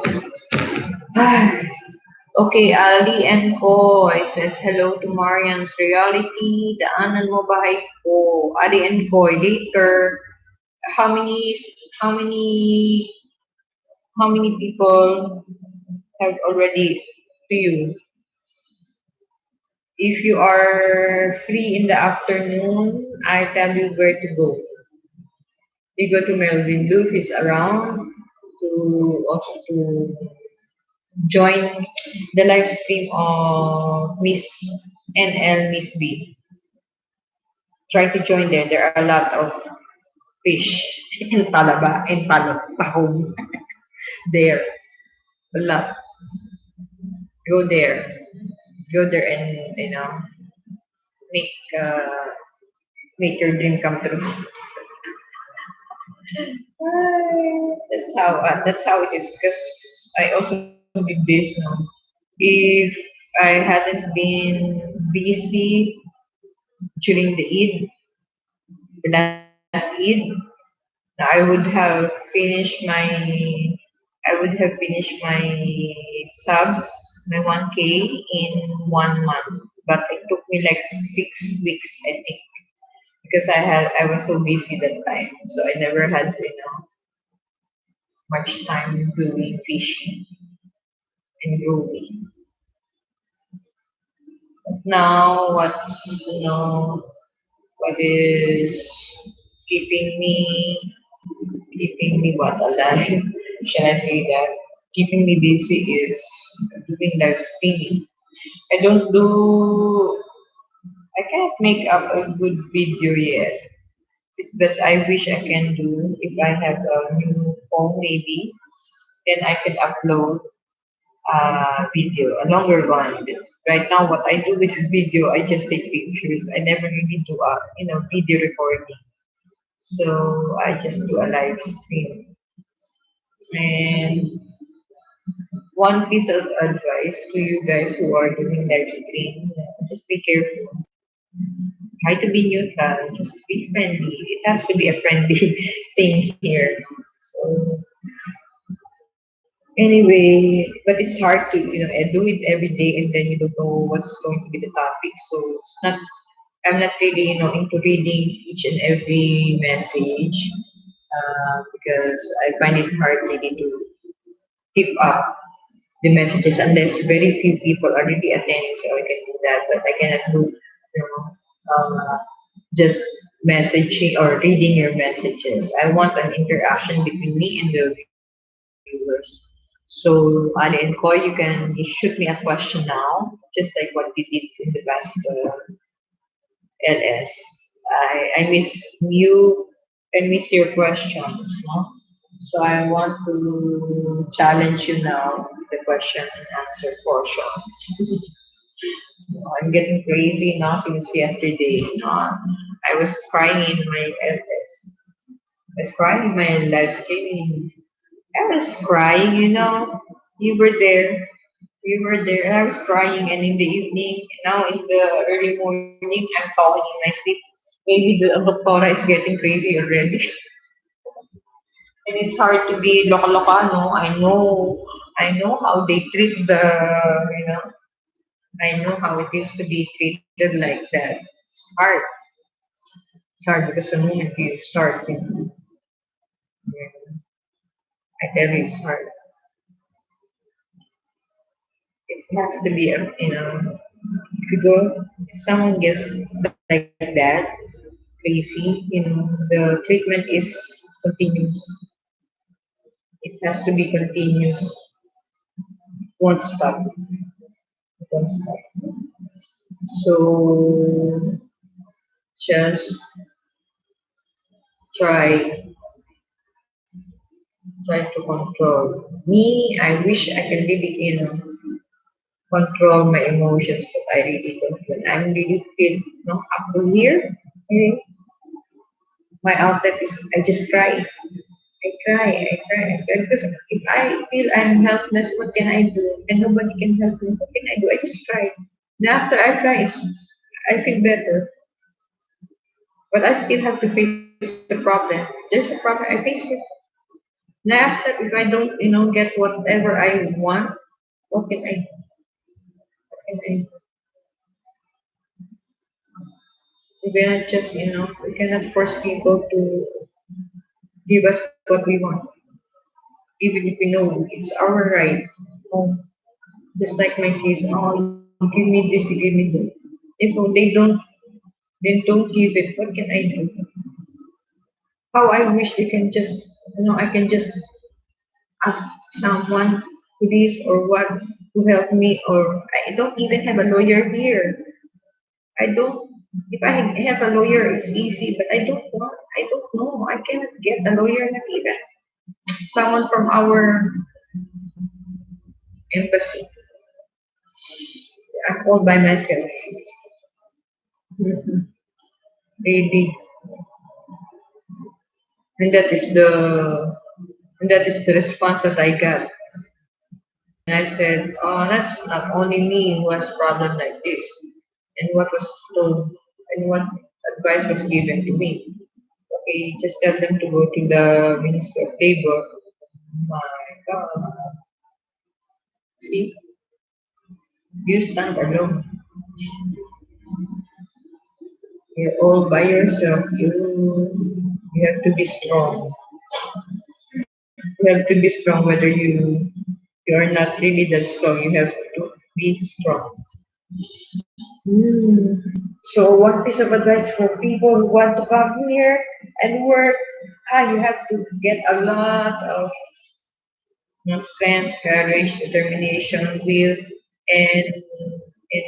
Ah, okay, Ali and Koy says hello to Marian's reality. Daanan mo bahay ko. Ali and Koy, later, how many, how many, how many people have already to you? If you are free in the afternoon, I tell you where to go. You go to Melvin Lou, he's around to also to join the live stream of Miss NL Miss B. try to join there. There are a lot of fish in Talaba and Tahong there. A lot. Go there. Go there and make uh, make your dream come true. That's how it is because I also did this now. If I hadn't been busy during the last Eid, I would have finished my subs, my 1K in 1 month. But it took me like 6 weeks, I think, because I was so busy that time, so I never had much time doing fishing and growing. Now, what is keeping me keeping me what alive? Shall I say that? Keeping me busy is doing live streaming. I don't do. I can't make up a good video yet, but I wish I can do. If I have a new phone, maybe then I can upload video, a longer one. Right now, what I do with video, I just take pictures. I never really do video recording. So I just do a live stream. And one piece of advice to you guys who are doing live stream, just be careful. Try to be neutral. Just be friendly. It has to be a friendly thing here. So anyway, but it's hard to do it every day and then you don't know what's going to be the topic. So it's not. I'm not really into reading each and every message because I find it hard really to keep up the messages unless very few people are really attending. So I can do that, but I cannot do just messaging or reading your messages. I want an interaction between me and the viewers. So, Ali and Koy, you can shoot me a question now, just like what we did in the past LS. I miss you and miss your questions, no? So I want to challenge you now with the question and answer portion. I'm getting crazy now since yesterday. I was crying in my LS. I was crying in my live streaming. I was crying, You were there. You were there. And I was crying, and in the evening, now in the early morning, I'm falling in my sleep. Maybe the doctora is getting crazy already. And it's hard to be loka-lokano. I know how they treat you know, I know how it is to be treated like that. It's hard. It's hard because the moment you start, I tell you, it's hard. It has to be, if you go, if someone gets like that, crazy, the treatment is continuous. It has to be continuous. Won't stop. Won't stop. So just try, try to control. Me, I wish I can really, control my emotions, but I really don't. When I'm really feel, up to here, eh, my outlet is I just cry. I cry. Because if I feel I'm helpless, what can I do? And nobody can help me. What can I do? I just cry. And after I cry, I feel better. But I still have to face the problem. There's a problem. I face it. And I accept if I don't, get whatever I want, what can I do? What can I do? We cannot just, we cannot force people to give us what we want, even if we know it's our right. Oh, just like my kids, oh, you give me this, you give me that. If they don't give it, what can I do? How I wish they can just, I can just ask someone to this or what to help me, or I don't even have a lawyer here. I don't. If I have a lawyer, it's easy, but I don't want, I don't know. I cannot get a lawyer, not even someone from our embassy. I'm all by myself. Mhm. Really. And that is the response that I got. And I said, oh, that's not only me who has problem like this. And what was told and what advice was given to me. Okay, just tell them to go to the Minister of Labor. My God. See, you stand alone. You're all by yourself. You have to be strong. You have to be strong whether you're not really that strong. You have to be strong. Hmm. So one piece of advice for people who want to come here and work, you have to get a lot of strength, courage, determination, will, and you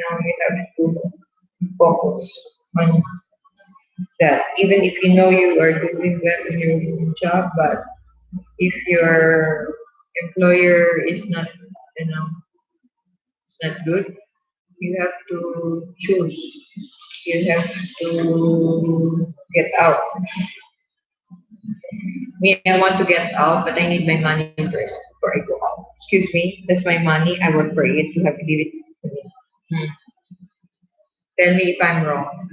have to focus on that. Even if you know you are doing well in your job, but if your employer is not, it's not good, you have to choose. You have to get out. Me, I want to get out, but I need my money first before I go out. Excuse me, that's my money. I work for it. You have to give it to me. Hmm. Tell me if I'm wrong.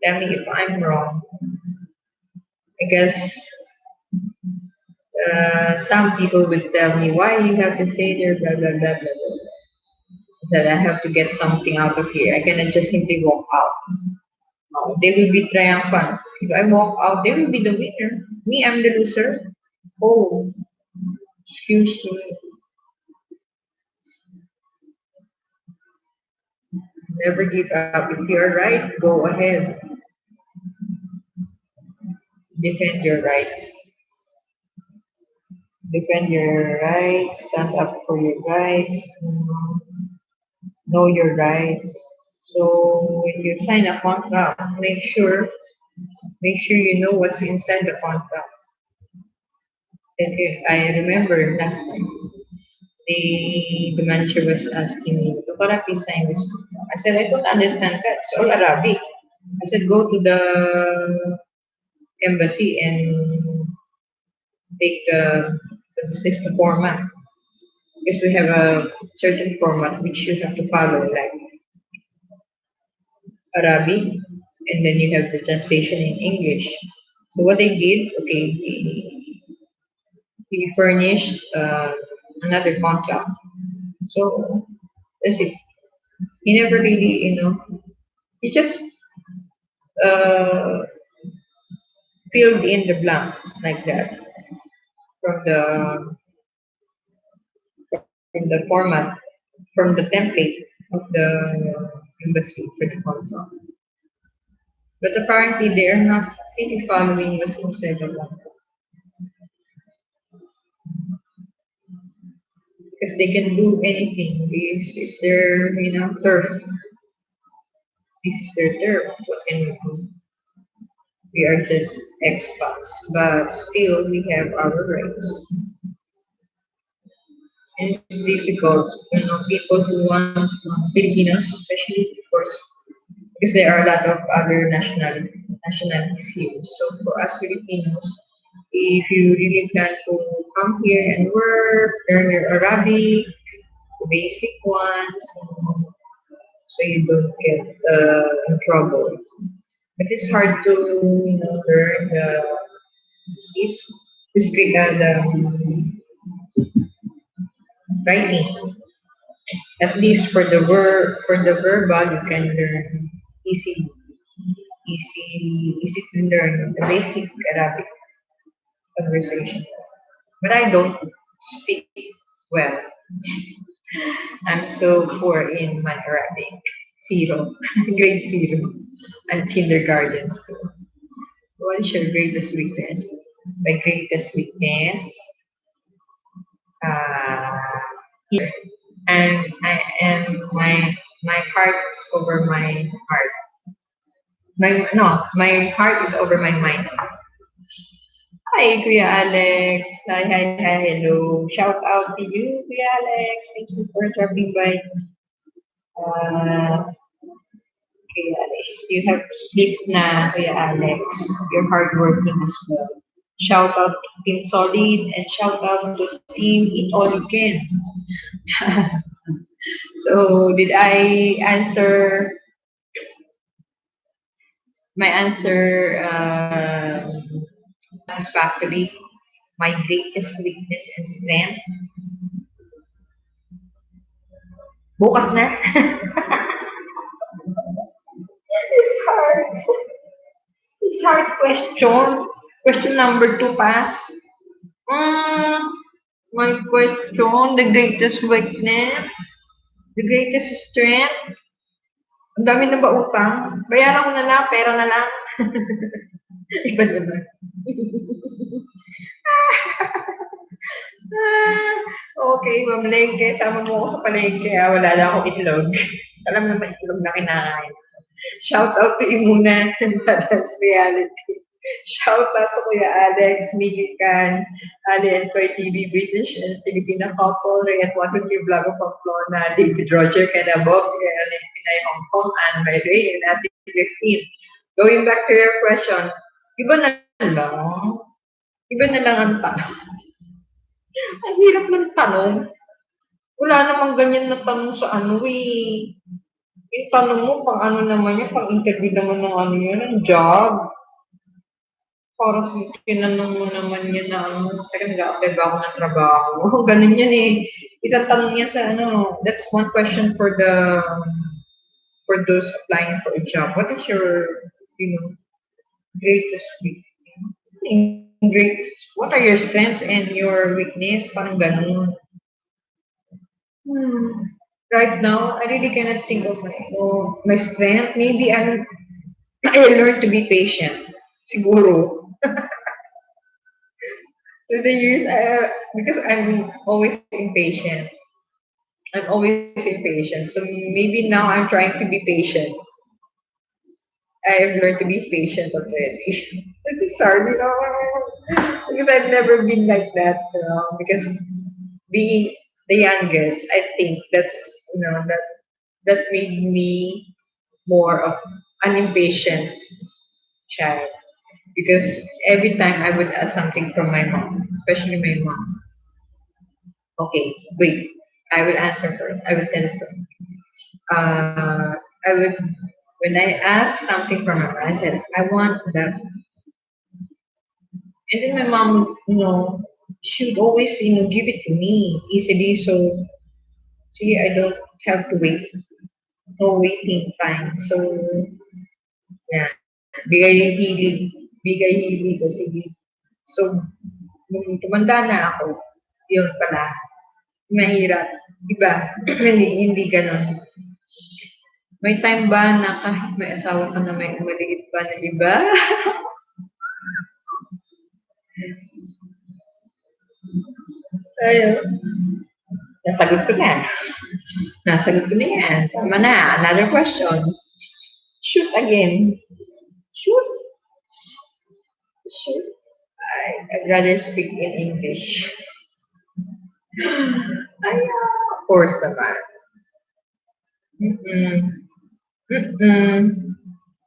Tell me if I'm wrong. I guess some people would tell me why you have to stay there, blah blah blah blah blah. I said I have to get something out of here. I cannot just simply walk out. No, they will be triumphant. If I walk out, they will be the winner. Me, I'm the loser. Oh, excuse me. Never give up. If you're right, go ahead. Defend your rights. Defend your rights. Stand up for your rights. Know your rights. So when you sign a contract, make sure you know what's inside the contract. And if I remember last time, the manager was asking me, Dokora, please sign this contract. I said, I don't understand that. It's all Arabic. I said, go to the embassy and take the format. Because we have a certain format which you have to follow, like Arabic, and then you have the translation in English. So what they did, okay, he furnished another contract. So that's it. He never really, he just uh, filled in the blanks like that from the format, from the template of the embassy for the contract. But apparently they are not really following what's inside the contract because they can do anything. This is their, turf. This is their turf. What can we do? We are just expats, but still we have our rights. And it's difficult, people who want Filipinos, especially, of course, because there are a lot of other nationalities here. So for us Filipinos, if you really plan to come here and work, learn your Arabic, the basic ones, so you don't get in trouble. But it's hard to learn this the writing. At least for the verbal, you can learn easy, easy to learn the basic Arabic conversation. But I don't speak well. I'm so poor in my Arabic. Zero, grade zero. I'm kindergarten still. What is your greatest weakness? My greatest weakness, uh, here. And I am my heart is over my heart. my heart is over my mind. Hi, Kuya Alex. Hi, hi, hi, hello. Shout out to you, Kuya Alex. Thank you for dropping by. Kuya Alex, you have to sleep na, Kuya Alex. You're hardworking as well. Shout out to Team Solid and shout out to Team Eat All You Can. So, did I answer my answer satisfactory? My greatest weakness and strength? Bukas na? It's hard. It's hard question. Question number two, pass. Mm, my question, the greatest weakness, the greatest strength. Ang dami na ba utang? Bayaran ko na lang, pera na lang. Iba naman. Okay, Ma'am Lengke, sama mo ako sa palengke. Wala na akong itlog. Alam na ba itlog na kinakain? Shout out to you muna. That's reality. Shout out to Kuya Alex, Miggy Can, Ali and Koy TV, British and Filipina couple, Ray at Watuki Vlog of Pamplona, David Roger, Kena Bob, Alex Pinay Hong Kong, and my Ray and Ate Christine. Going back to your question, iba na lang. Iba na lang ang tanong. Ang hirap ng tanong. Wala namang ganyan na tanong sa ano eh. Yung tanong mo, pang ano naman yan, pang interview naman ng ano yun, ng job. Parang tinanong mo naman yan na ano, teka nag-a-apply ba ako ng trabaho? Ganun yan eh. Isang tanong yan sa ano, that's one question for those applying for a job. What is your, you know, greatest weakness? What are your strengths and your weakness? Parang ganun. Right now, I really cannot think of my strength. Maybe I learned to be patient. Siguro. Through the years, because I'm always impatient. I'm always impatient. So maybe now I'm trying to be patient. I've learned to be patient already. Which is hard, because I've never been like that, because being the youngest, I think that made me more of an impatient child. Because every time I would ask something from my mom, especially my mom, okay, wait, I will answer first. I will tell so. I would when I asked something from her, I said, I want that. And then my mom, she would always, give it to me easily. So, see, I don't have to wait. No waiting time. So, yeah. Bigay hilig ko, sige. So, nung tumanda na ako, yun pala, mahirap. Iba, hindi ganun. May time ba na kahit may asawa ka na may maliit pa na iba? Ayun. Nasagot ko na. Nasagot ko na yan. Tama na. Another question. Shoot again. Shoot. Shoot. I'd rather speak in English. Ay, of course naman. Mm-mm. Mm-mm.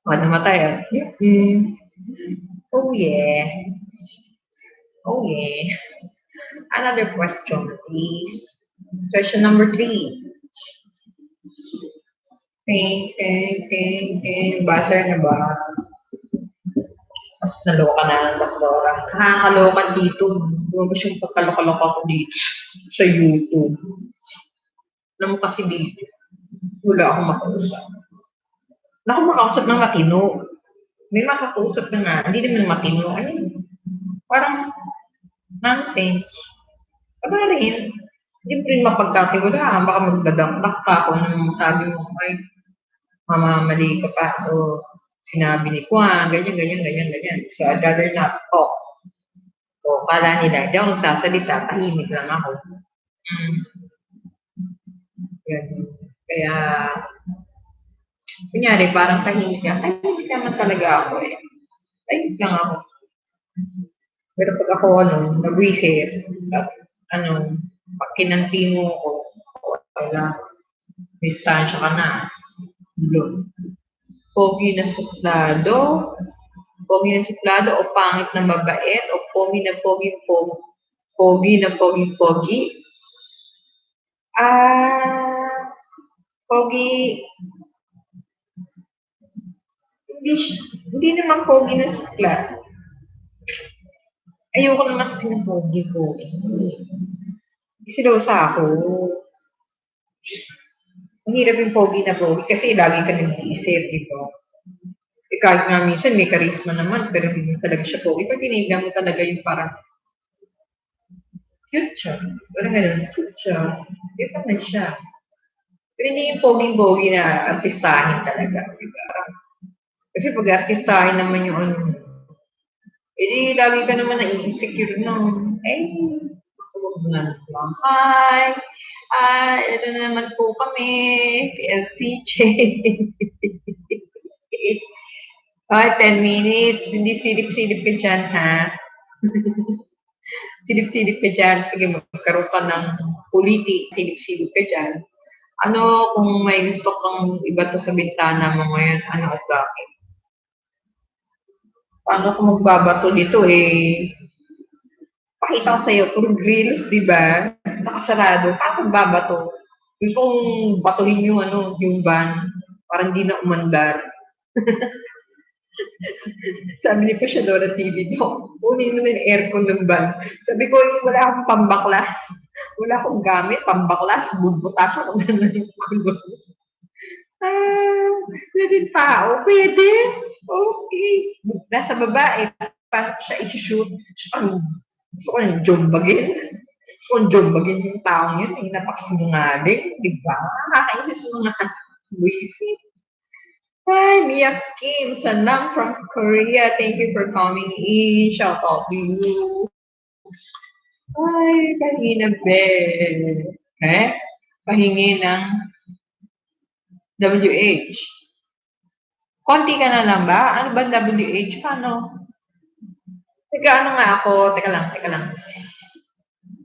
O, namatay ah. Mm-mm. Oh yeah. Oh yeah. Another question, please. Question number 3. Buzzer na ba? Naloka na ng doktora. Nakakaloka dito. Lumabas yung pagkalokaloka ko dito sa YouTube. Alam mo kasi dito, wala akong makausap. Wala akong makausap ng matino. May makakausap na nga, hindi naman matino. Ayun, parang nonsense. Aba rin, hindi mo rin mapagkatiwalaan. Baka magdadakdak ka kung anong sabi mo, ay, mamamali ka pa o sinabi ni Kwan, ganyan. So, I'd rather not talk. O, kala nila, di ako nagsasalita, tahimik lang ako. Yan. Kaya, Kunyari parang tahimik ka, tahimik naman talaga ako eh. Tahimik lang ako. Pero pag ako nagwisit, at pag kinanti mo ako, wala, distansya ka na. Blue. Pogi na suplado, pogi na suplado o pangit na mabait o pogi na pogi na pogi. Ah, pogi, hindi, hindi naman pogi na suplado. Ayoko naman kasi ng pogi. Silosa ako. Ang hirap yung pogi na pogi kasi lagi ka nag-iisip, di ba? Kahit nga minsan may charisma naman, pero hindi talaga siya pogi. Pag tinignan mo talaga yung parang cute siya. Parang ganun, cute siya. Cute naman siya. Pero hindi yung pogi-pogi na artistahin talaga, di ba? Kasi pag artistahin naman yung lagi ka naman na-insecure nung, huwag na lang. Ito na naman po kami, si LCJ. 10 minutes, hindi silip-silip ka dyan, ha? Silip-silip ka dyan, sige, magkaroon ka ng silip-silip ka dyan. Ano kung may gusto kang iba to sa bintana mo ngayon, ano at bakit? Paano kung magbabato dito pakita ko sa'yo, puro grills, di ba? Nakasarado, paano magbabato? Gusto kong batuhin yung yung van, parang di na umandar. Sabi ni Pasyadora TV, kunin mo na yung aircon ng van. Sabi ko, wala akong pambaklas. Wala akong gamit, pambaklas, bubutas ako na yung kulot. Pwede tao? Pwede? Okay. Nasa babae, paano siya i-shoot? Gusto ko yung jombagin. Gusto ko yung jombagin yung taong yun. Ay, napakasinungaling. Di ba? Nakakaisis mga buwisit. Hi, Mia Kim Sanam from Korea. Thank you for coming in. Shout out to you. Hi, kanina Ben. Pahingi ng WH. Konti ka na lang ba? Ano ba WH? Paano? Teka lang.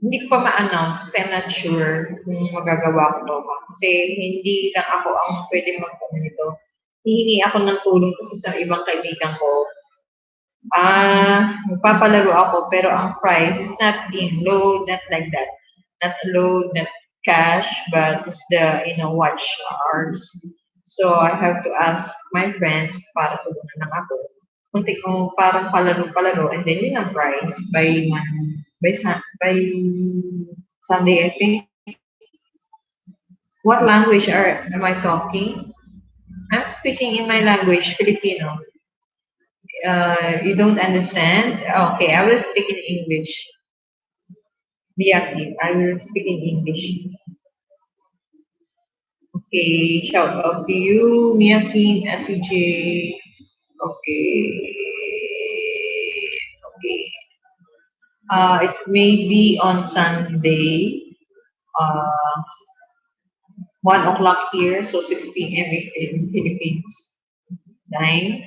Hindi ko pa ma-announce kasi I'm not sure kung magagawa ko to. Kasi hindi lang ako ang pwede mag-ano nito. Hihingi ako ng tulong kasi sa ibang kaibigan ko. Magpapalaro ako pero ang price is not in load, not like that. Not load, not cash, but it's the, watch hours. So I have to ask my friends para tulungan lang ako. Kunti kong parang palaro-palaro and then yun ang price by Sunday, I think. What language am I talking? I'm speaking in my language, Filipino. You don't understand? Okay, I will speak in English. Miyaki, I will speak in English. Okay, shout out to you, Miyaki, SCJ. Okay. It may be on Sunday, 1 o'clock here, so 6 p.m. in Philippines time.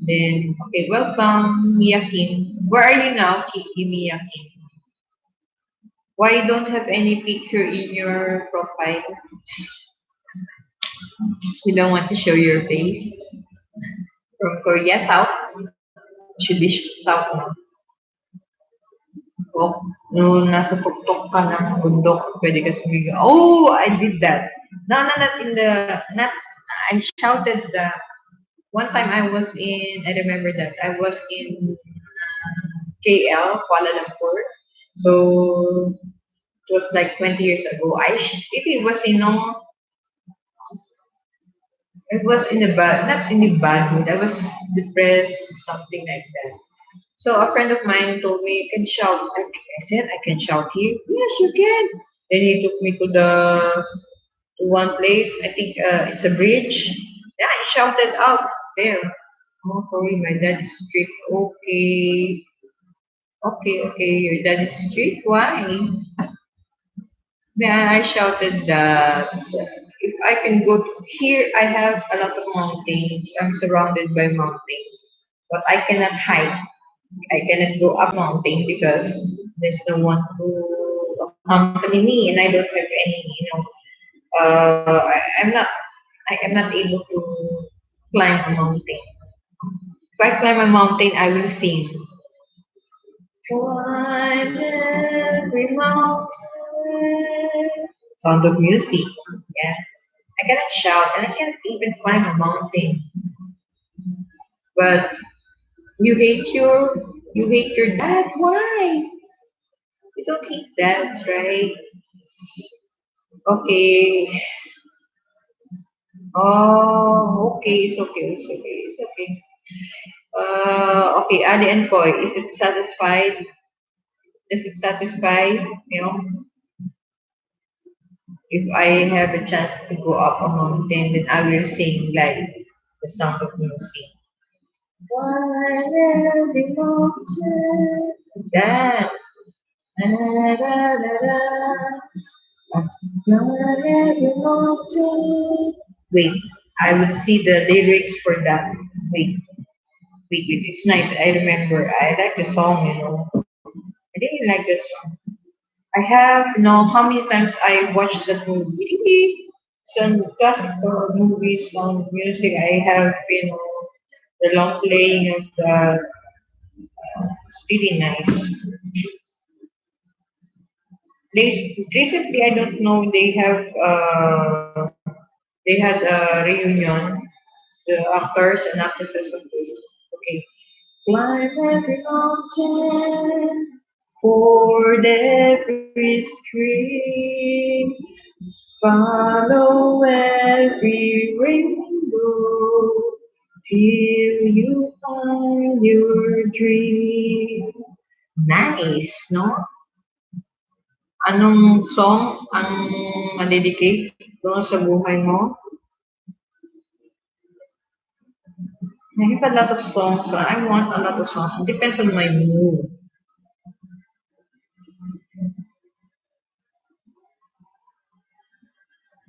Then, okay, welcome, Miyaki. Where are you now, Kiki Miyaki? Why you don't have any picture in your profile? You don't want to show your face? From Korea, South? Should be South, no? No, nasa tuktok ka ng bundok, pwede ka sumigaw. Oh, I did that. No, I shouted that. One time I remember that, I was in KL, Kuala Lumpur. So, it was like 20 years ago. It was not in a bad mood. I was depressed, something like that. So a friend of mine told me, you can shout. I said, I can shout here? Yes, you can. Then he took me to one place. I think it's a bridge. Yeah, I shouted out there. Oh, sorry, my dad is strict. Okay, your dad is strict? Why? Yeah, I shouted that if I can go to here, I have a lot of mountains. I'm surrounded by mountains, but I cannot hike. I cannot go up mountain because there's no one to accompany me, and I don't have any, I'm not, I am not able to climb a mountain. If I climb a mountain, I will sing. Climb every mountain. Sound of music. Yeah. I cannot shout and I can't even climb a mountain. But you hate your dad. Why? You don't hate dads, right? Okay. Oh, okay. It's okay. It's okay. It's okay. Okay. Ali and Koi, is it satisfied? Does it satisfy? If I have a chance to go up a mountain, then I will sing like the sound of music. Climb every mountain. That. Da, da, da, da. Climb every mountain. Wait, I will see the lyrics for that. Wait, wait. It's nice. I remember. I like the song, I really like the song. I have, how many times I watched that movie. Really, some classical movies on music. I have, the long playing of the. It's really nice. Recently, I don't know. They had a reunion. The actors and actresses of this. Okay, climb every mountain, ford every stream, follow every rainbow till you find your dream. Nice, no? Anong song ang madedicate doon sa buhay mo? I have a lot of songs. I want a lot of songs. It depends on my mood.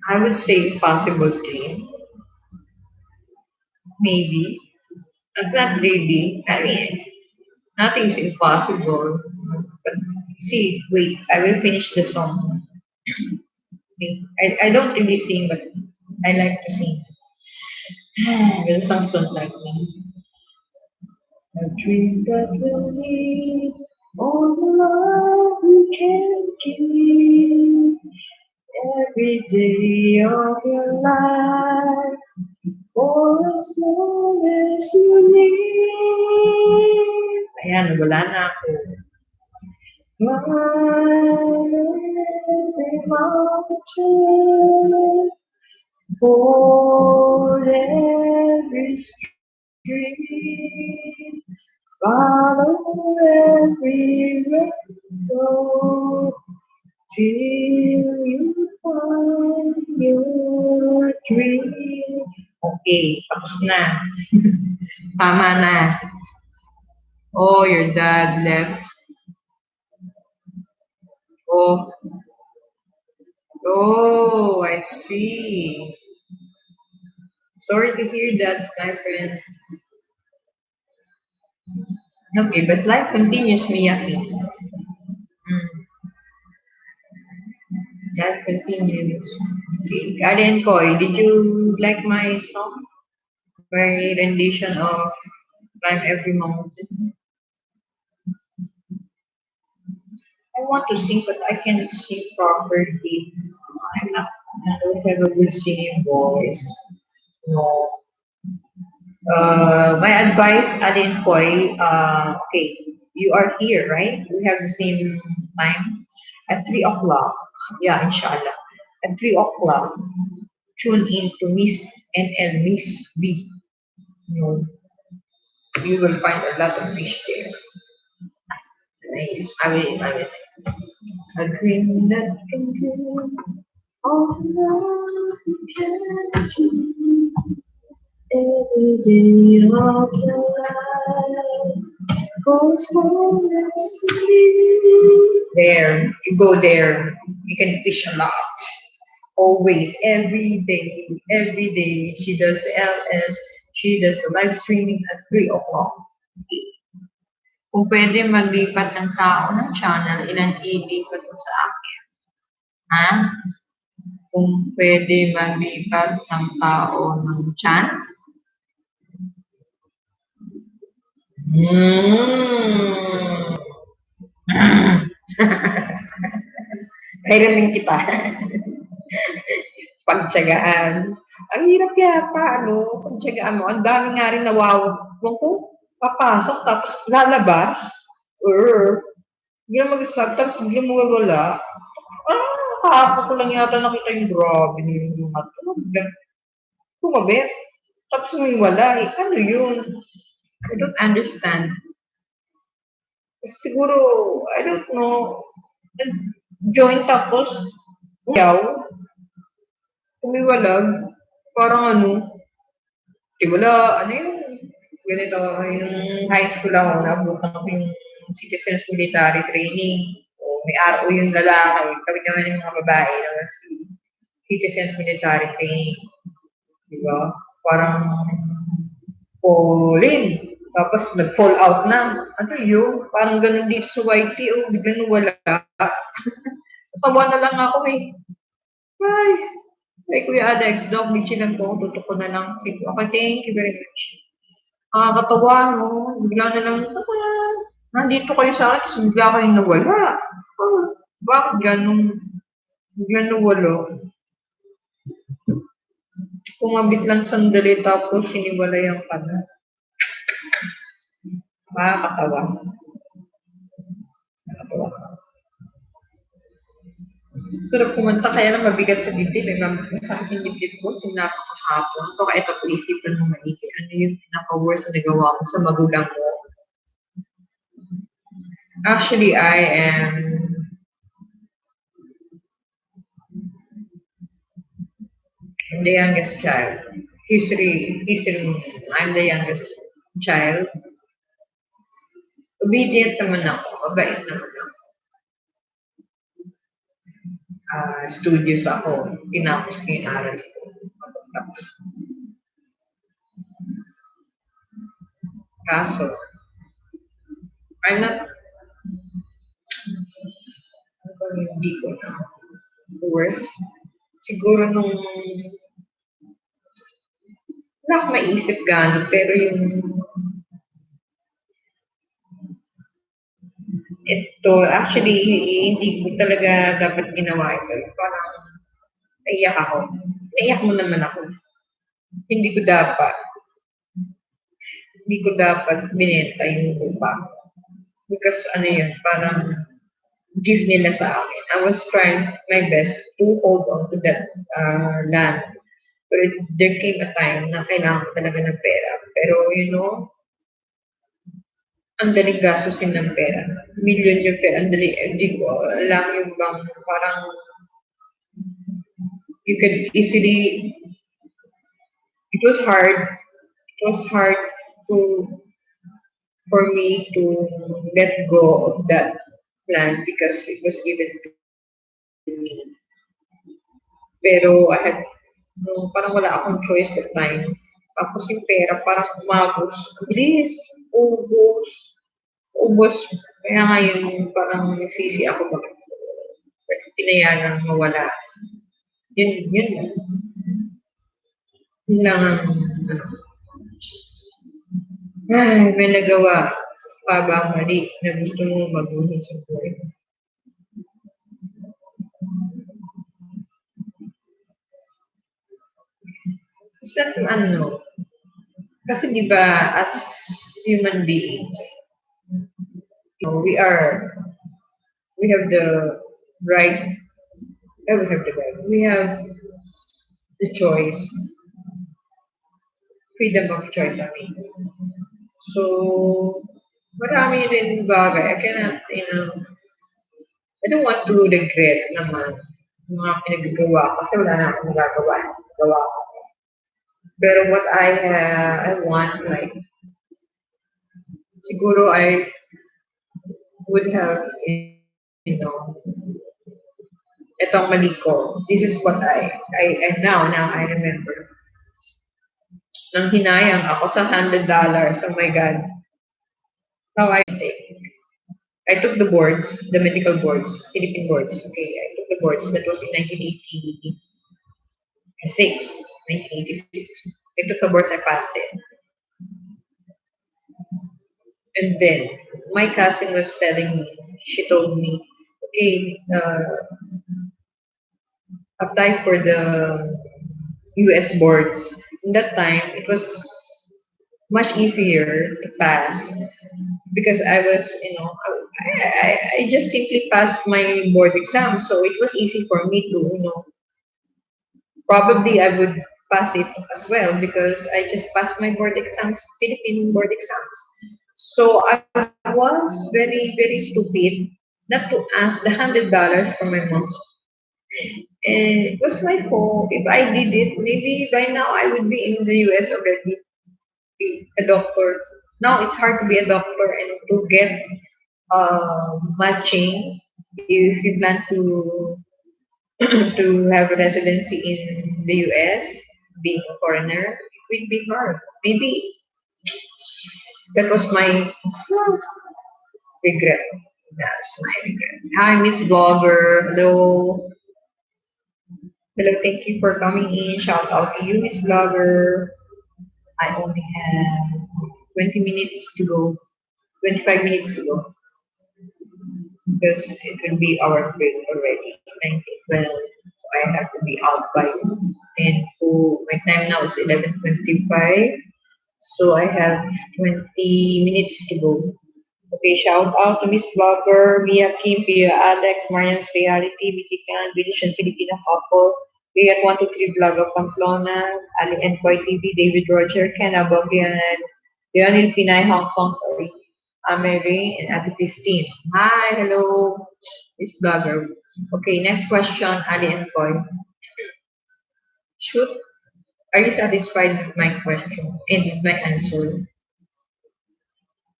I would say Impossible Dream. Maybe. But not really. I mean, nothing's impossible. But see, wait, I will finish the song. See, I don't really sing, but I like to sing. The songs don't like me. A dream that will need all the love you can give every day of your life for as long as you live. Ayan, wala na ako. Climb every mountain, for every stream, follow every rainbow till you find your dream. Okay, tapos na. Tama na. Oh, your dad left. Oh, oh, I see. Sorry to hear that, my friend. Okay, but life continues, Miyaki. Mm, life continues. Okay, Alien Koi, did you like my song? My rendition of Climb Every Mountain? I want to sing, but I cannot sing properly. I'm not, I don't have a good singing voice. No. My advice, Alin Koy, okay, you are here, right? We have the same time at 3 o'clock. Yeah, inshallah. At 3 o'clock, tune in to Miss NL, Miss B. You know, you will find a lot of fish there. Nice. I will say, a dream that can dream of love you can dream every day of your life. Goes home and sleep. There, you go there. You can fish a lot. always, every day, she does the LS, she does the live streaming at 3 o'clock. Kung pwede maglipat ng tao ng channel, ilan ilipat mo sa akin? Ha? Kung pwede maglipat ng tao ng channel? Hmm. Kailan kita? Pagtiyagaan. Ang hirap yata, ano, pagtiyagaan mo. Ang dami nga rin nawawag ko, papasok, tapos lalabas. Hindi na mag-start, tapos biglang mawawala. Kahapon ko lang yata nakita yung grabe niyo yung mat. Biglang tumabit. Tapos may wala eh. Ano yun? I don't understand. Siguro, I don't know. Join tapos, yaw, umiwalag. Parang ano, di wala, ano yun, ganito, yung high school ako, nabutan ko yung citizens military training. O, may RO yung lalaki, kami naman yung mga babae na citizens military training. Di ba? Parang Pauline. Tapos nag-fall out na. Ano yun? Parang ganun dito sa YT. Oh, biglang wala. Tawa na lang ako eh. Ay, ay Kuya Alex, Doc, Michi lang po. Tutok ko na lang. Sige, okay, thank you very much. Nakakatawa, no? Bigla na lang, nandito kayo sa akin, tapos bigla kayong nawala. Bakit ganun? Bigla nawala. Kumabit lang sandali tapos siniwalayan ka na. Nakakatawa. Nakakatawa. Sarap kumanta kaya lang mabigat sa dibdib. May masakit yung dibdib ko. Sinapa kahapon. Ito kaya ito pag-isipan mo maigi. Ano yung pinaka-worst na nagawa mo sa magulang mo? Actually, I am the youngest child. I'm the youngest child. Obedient naman ako. Mabait naman ako. Studious ako. Tinapos ko yung aral ko. Tapos, kaso, I'm not, hindi ko na worst. Siguro nung, wala akong maisip gano'n, pero yung, ito, actually, hindi ko talaga dapat ginawa ito. Parang, naiyak ako. Naiyak mo naman ako. Hindi ko dapat. Hindi ko dapat binenta yung lupa. Because ano yun, parang gift nila sa akin. I was trying my best to hold on to that land. But there came a time na kailangan ko talaga ng pera. Pero you know, ang daling gastusin ng pera. Million yung pera. Ang dali, hindi ko alam yung bang parang you could easily, it was hard. It was hard to for me to let go of that plan because it was given to me. Pero I had, no, parang wala akong choice that time. Tapos yung pera parang umagos. Ang bilis. Ubos. Ubos. Kaya ngayon parang nagsisi ako bakit pinayagang mawala. Yun lang. Yun lang ang, ano. Ay, may nagawa pa ba mali na gusto mo maguhin sa buhay mo? It's not, ano, kasi di ba, as human beings, you know, we have the right, we have the right, we have the choice, freedom of choice, I mean. So, marami rin bagay. I cannot, you know, I don't want to regret naman yung mga pinagagawa kasi wala na akong magagawa. Gawa ko. Pero what I want, like, siguro I would have, you know, Itong mali ko. This is what now I remember. Nang hinayang ako sa $100. Oh my God. How I mistake. I took the boards, the medical boards, Philippine boards. Okay, I took the boards. That was in 1986. 1986. I took the boards, I passed it. And then my cousin was telling me, she told me, okay, apply for the US boards. In that time, it was much easier to pass because I was, I just simply passed my board exam. So it was easy for me to, probably I would pass it as well because I just passed my board exams, Philippine board exams. So I was very, very stupid not to ask the $100 from my mom. And it was my fault. If I did it, maybe by now I would be in the US already, be a doctor. Now it's hard to be a doctor and to get matching if you plan to to have a residency in the US, being a foreigner, it would be hard. Maybe that was my regret. That's my regret. Hi, Miss Blogger. Hello. Hello, thank you for coming in. Shout out to you, Miss Blogger. I only have 20 minutes to go, 25 minutes to go, because it will be our break already, 1912. So I have to be out by 10 to, my time now is 11:25. So I have 20 minutes to go. Okay, shout out to Miss Blogger, Mia Kim, Pia Alex, Marian's Reality, Vicky Khan, Venetian Filipino Couple, Riyat 123 Vlog of Pamplona, Ali and Boy TV, David Roger, Ken Abokian, Leonil Pinay, Hong Kong, sorry, Mary, and Ate Christine. Hi, hello, Miss Blogger. Okay, next question, Ali and Boy. Shoot, are you satisfied with my question and with my answer?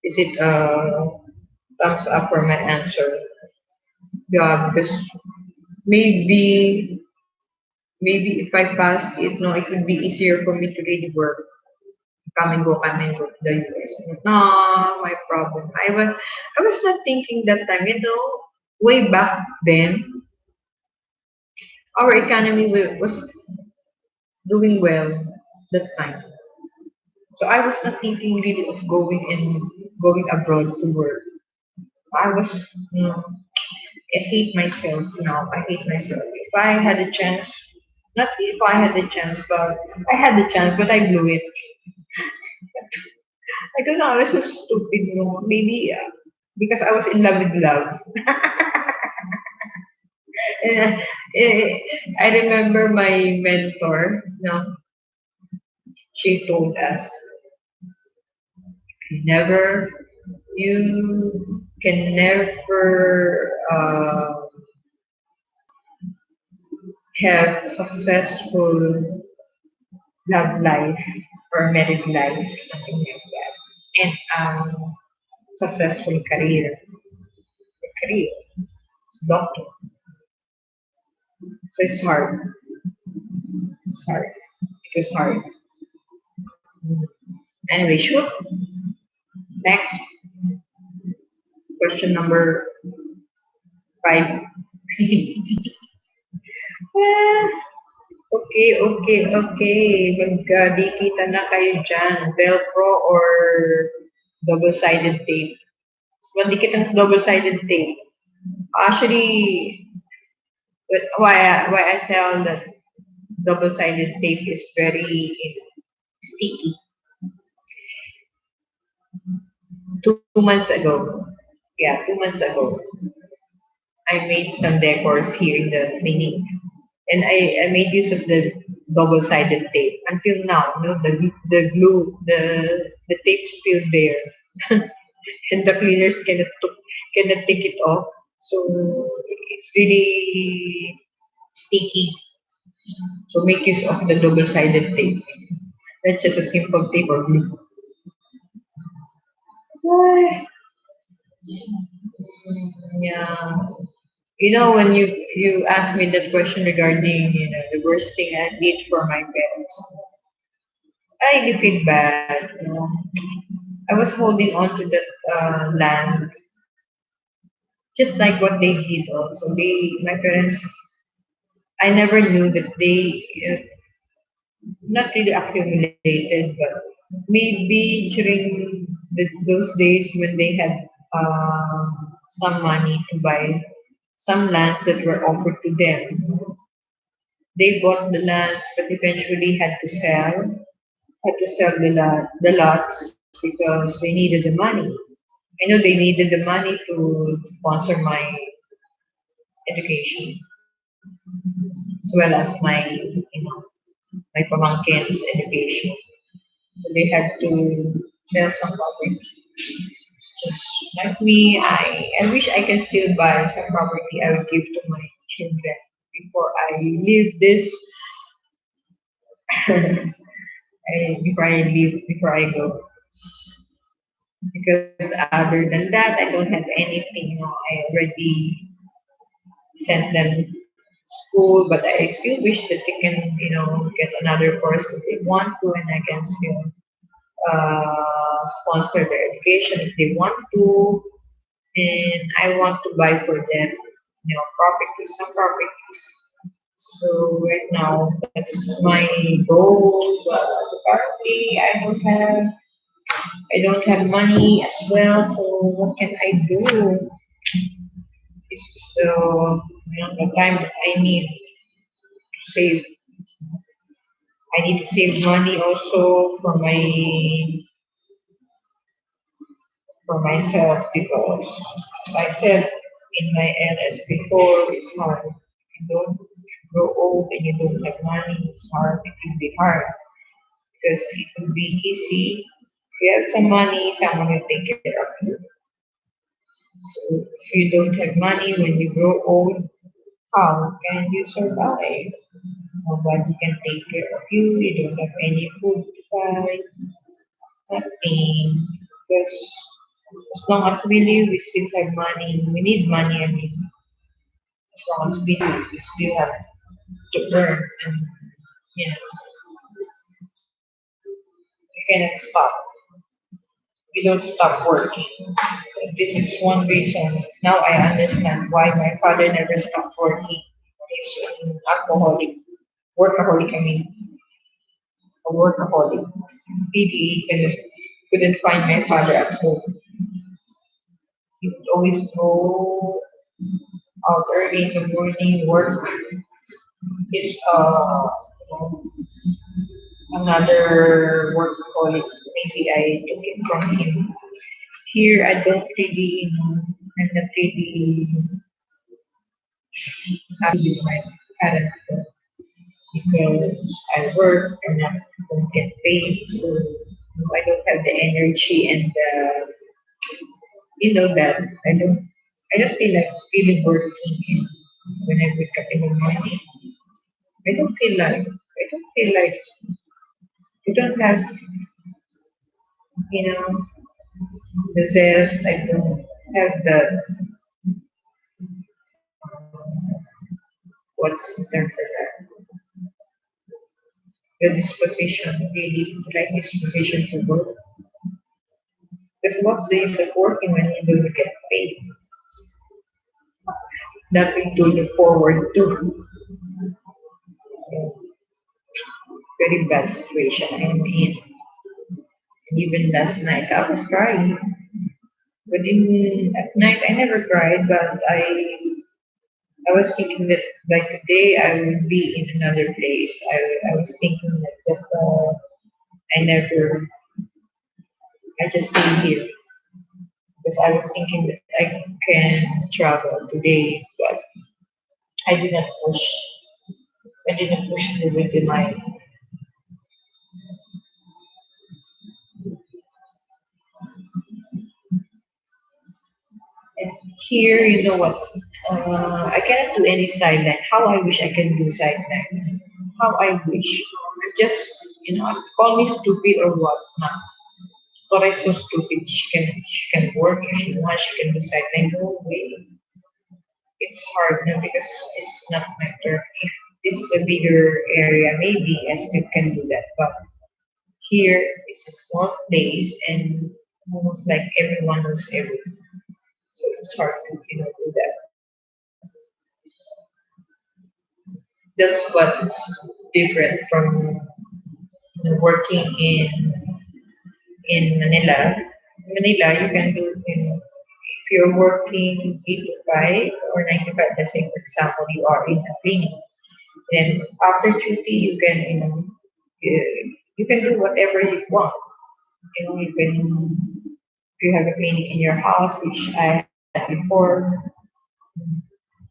Is it thumbs up for my answer? Yeah, because maybe maybe if I passed it, no, it would be easier for me to really work. Come and go to the US. No, my problem. I was not thinking that time, way back then, our economy was doing well that time. So I was not thinking really of going abroad to work. I was, you know, I hate myself now. I hate myself. If I had a chance, not if I had the chance, but I had the chance, but I blew it. I don't know. I was so stupid, Maybe because I was in love with love. And, I remember my mentor. She told us, never, you can never have successful love life or married life, something like that, and successful career. The career is doctor, so it's hard. It's hard. It was hard. Anyway, sure. Next question number 5. Ah, okay, okay, okay. Magkadikita na kayo dyan. Velcro or double-sided tape? Magdikit ng double-sided tape. Actually, why I tell that double-sided tape is very sticky. 2 months ago, yeah, 2 months ago, I made some decors here in the clinic, and I made use of the double-sided tape. Until now, the glue, the tape's still there, and the cleaners cannot take it off. So it's really sticky. So make use of the double-sided tape, not just a simple tape or glue. Ay, yeah. When you asked me that question regarding the worst thing I did for my parents, I really feel bad. I was holding on to that land just like what they did also. My parents, I never knew that they not really accumulated, but maybe during those days when they had some money to buy some lands that were offered to them, they bought the lands, but eventually had to sell the lots because they needed the money. I know they needed the money to sponsor my education as well as my pamangkin's education. So they had to sell some property. Just like me, I wish I can still buy some property I would give to my children before I leave this, before I go. Because other than that, I don't have anything. I already sent them school, but I still wish that they can, get another course if they want to, and I can still sponsor their education if they want to. And I want to buy for them, properties, some properties. So right now, that's my goal. But currently, I don't have money as well. So what can I do? This is the time that I need to save. I need to save money also for myself because, as I said in my LS before, it's hard. If you don't grow old and you don't have money, it's hard. It will be hard because it would be easy. If you have some money, someone will take care of you. So if you don't have money when you grow old, how can you survive? Nobody can take care of you. You don't have any food to buy, nothing. Because as long as we live, we still have money. We need money. I mean, as long as we live, we still have to earn, and you know, we cannot stop. We don't stop working. This is one reason. Now I understand why my father never stopped working. He's an alcoholic, workaholic. I mean, a workaholic. Really couldn't find my father at home. He would always go out early in the morning, work his another workaholic. Maybe I took it from him. Here I don't really, I'm not really happy with my current work because I work and I don't get paid, so I don't have the energy and that I don't feel like really working. And when I wake up in the morning, I don't feel like I don't have you know the zest. I don't have what's the term for that, the disposition, really right disposition to work. Because what's the use of working when you don't get paid? Nothing to look forward to. Very bad situation I'm in. And even last night I was crying. But at night I never cried, but I was thinking that by today I will be in another place. I was thinking that I never I just stay here because I was thinking that I can travel today, but I didn't push. I didn't push through with my. And here, you know what? I cannot do any sideline. How I wish I can do sideline. How I wish. I'm just, call me stupid or what? Not. But I so stupid. She can work if she wants. She can do sideline. No way. it's hard now because it's not my turn. If this is a bigger area, maybe I still can do that. But here it's a small place and almost like everyone knows everything. So it's hard to do that. That's what's different from working in Manila. In Manila, you can do if you're working 8 to 5 or 9 to 5. Let's say, for example, you are in a clinic. Then after duty, you can you can do whatever you want. You can if you have a clinic in your house, which I had before,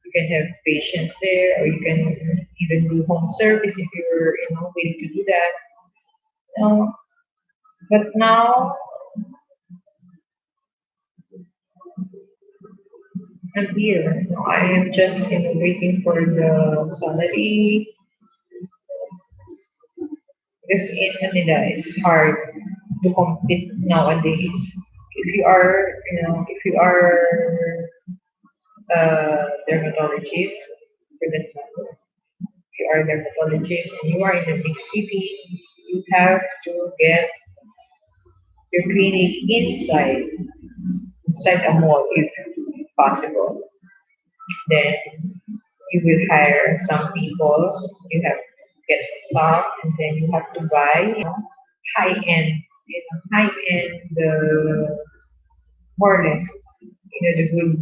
you can have patients there, or you can even do home service if you're willing to do that. But now I'm here. I am just waiting for the salary because in Manila it's hard to compete nowadays. If you are dermatologist, for that matter, if you are a dermatologist and you are in a big city, you have to get your clinic inside a mall if possible. Then you will hire some people, you have to get staff, and then you have to buy, high end, more or less, the good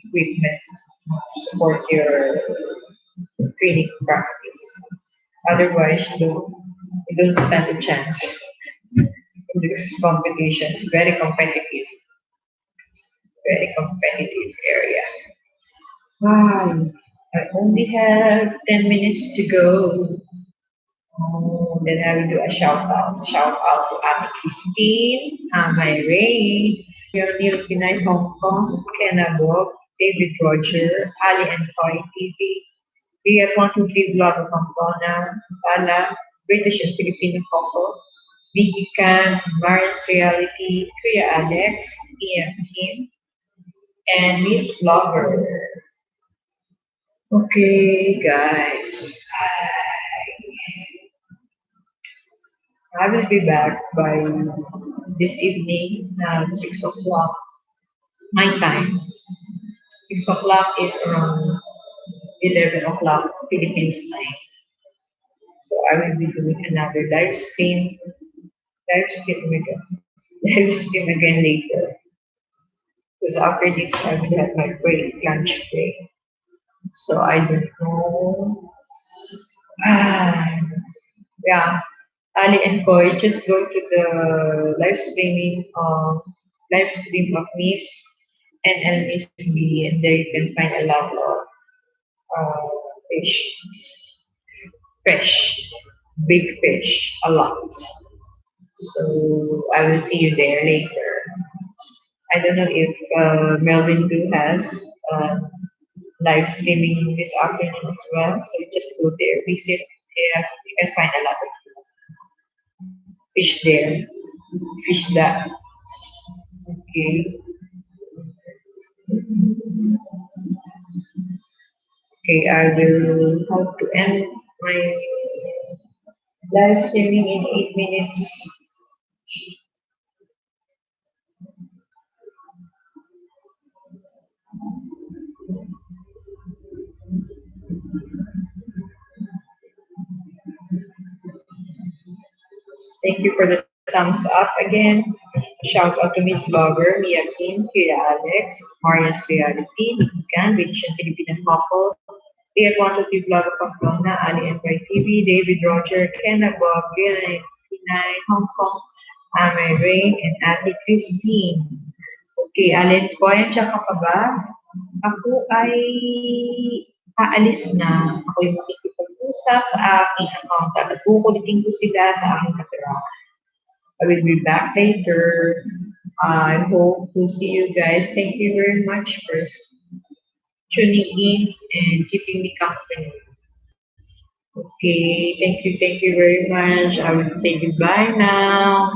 equipment to support your clinic practice. Otherwise, you don't stand a chance because competition is very competitive area. Wow, I only have 10 minutes to go. Oh, then I will do a shout out. Shout out to Ate Christine, my Ray, Neil Pinay Hong Kong, Kenna Bob, David Roger, Ali and Toy TV, Ria 123 Vlog of Pampona, Tala, British and Filipino Coco, Vicky Khan, Marian's Reality, Kuya Alex, Ian Kim, and Miss Vlogger. Okay, guys. I will be back by this evening at 6 o'clock my time. 6 o'clock is around 11 o'clock Philippines time. So I will be doing another live stream again later. Because after this, I will have my break, lunch break. So I don't know. Ah, yeah, Ali and Koi, just go to the live stream of Miss NL Miss B, and there you can find a lot of uh, fish, fish, big fish, a lot. So I will see you there later. I don't know if Melvin Blue has uh, live streaming this afternoon as well. So you just go there, visit. Yeah, you can find a lot of fish there. Fish that. Okay. Okay, I will have to end my live streaming in 8 minutes. Thank you for the thumbs up again. Shout out to Miss Blogger, Mia Kim, Kira Alex, Maria's Reality, Nikki Kan, Vision Filipino Couple, Dear Quantity Vlogger Pamplona, Ali and Ray TV, David Roger, Kenna Bob, Gillian, Pinay, Hong Kong, Ame Rain, and Ate Christine. Okay, Alin ko, tsaka ka ba? Ako ay aalis na. Ako yung makikipag-usap sa aking account at kukulitin ko sila sa aking kapirahan. I will be back later. I hope to see you guys. Thank you very much for tuning in and keeping me company. Okay, thank you very much. I will say goodbye now.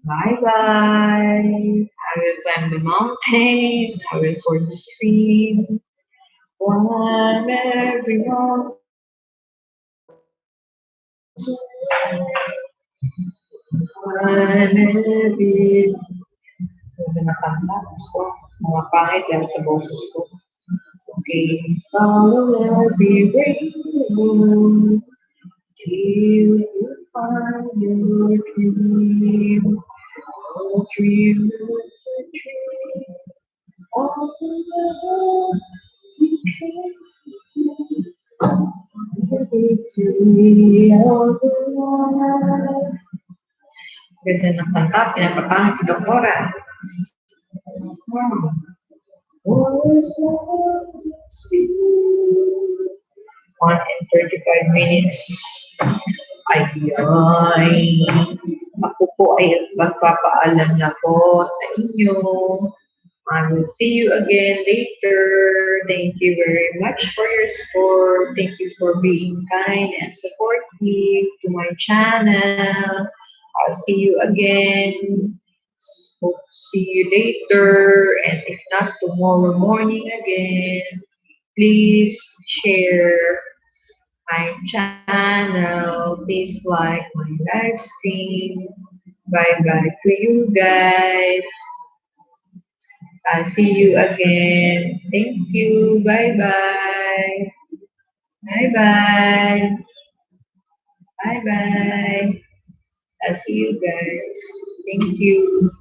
Bye bye. I will climb the mountain. I will record the stream. One everyone one every Hindi nakanta. So, mga pangit yan sa boses ko. Okay. Follow every rainbow till you find your dream. Oh, dream, dream. All the love you can give to me all the life. Ganda ng kanta, pinapapangit si Doktora. Always love you. 1 and 35 minutes. Ay, ako po ay magpapaalam na po sa inyo. I will see you again later. Thank you very much for your support. Thank you for being kind and supportive to my channel. I'll see you again. Hope to see you later. And if not, tomorrow morning again. Please share my channel. Please like my live stream. Bye bye to you guys. I'll see you again. Thank you. Bye bye. Bye bye. Bye bye. I'll see you guys. Thank you.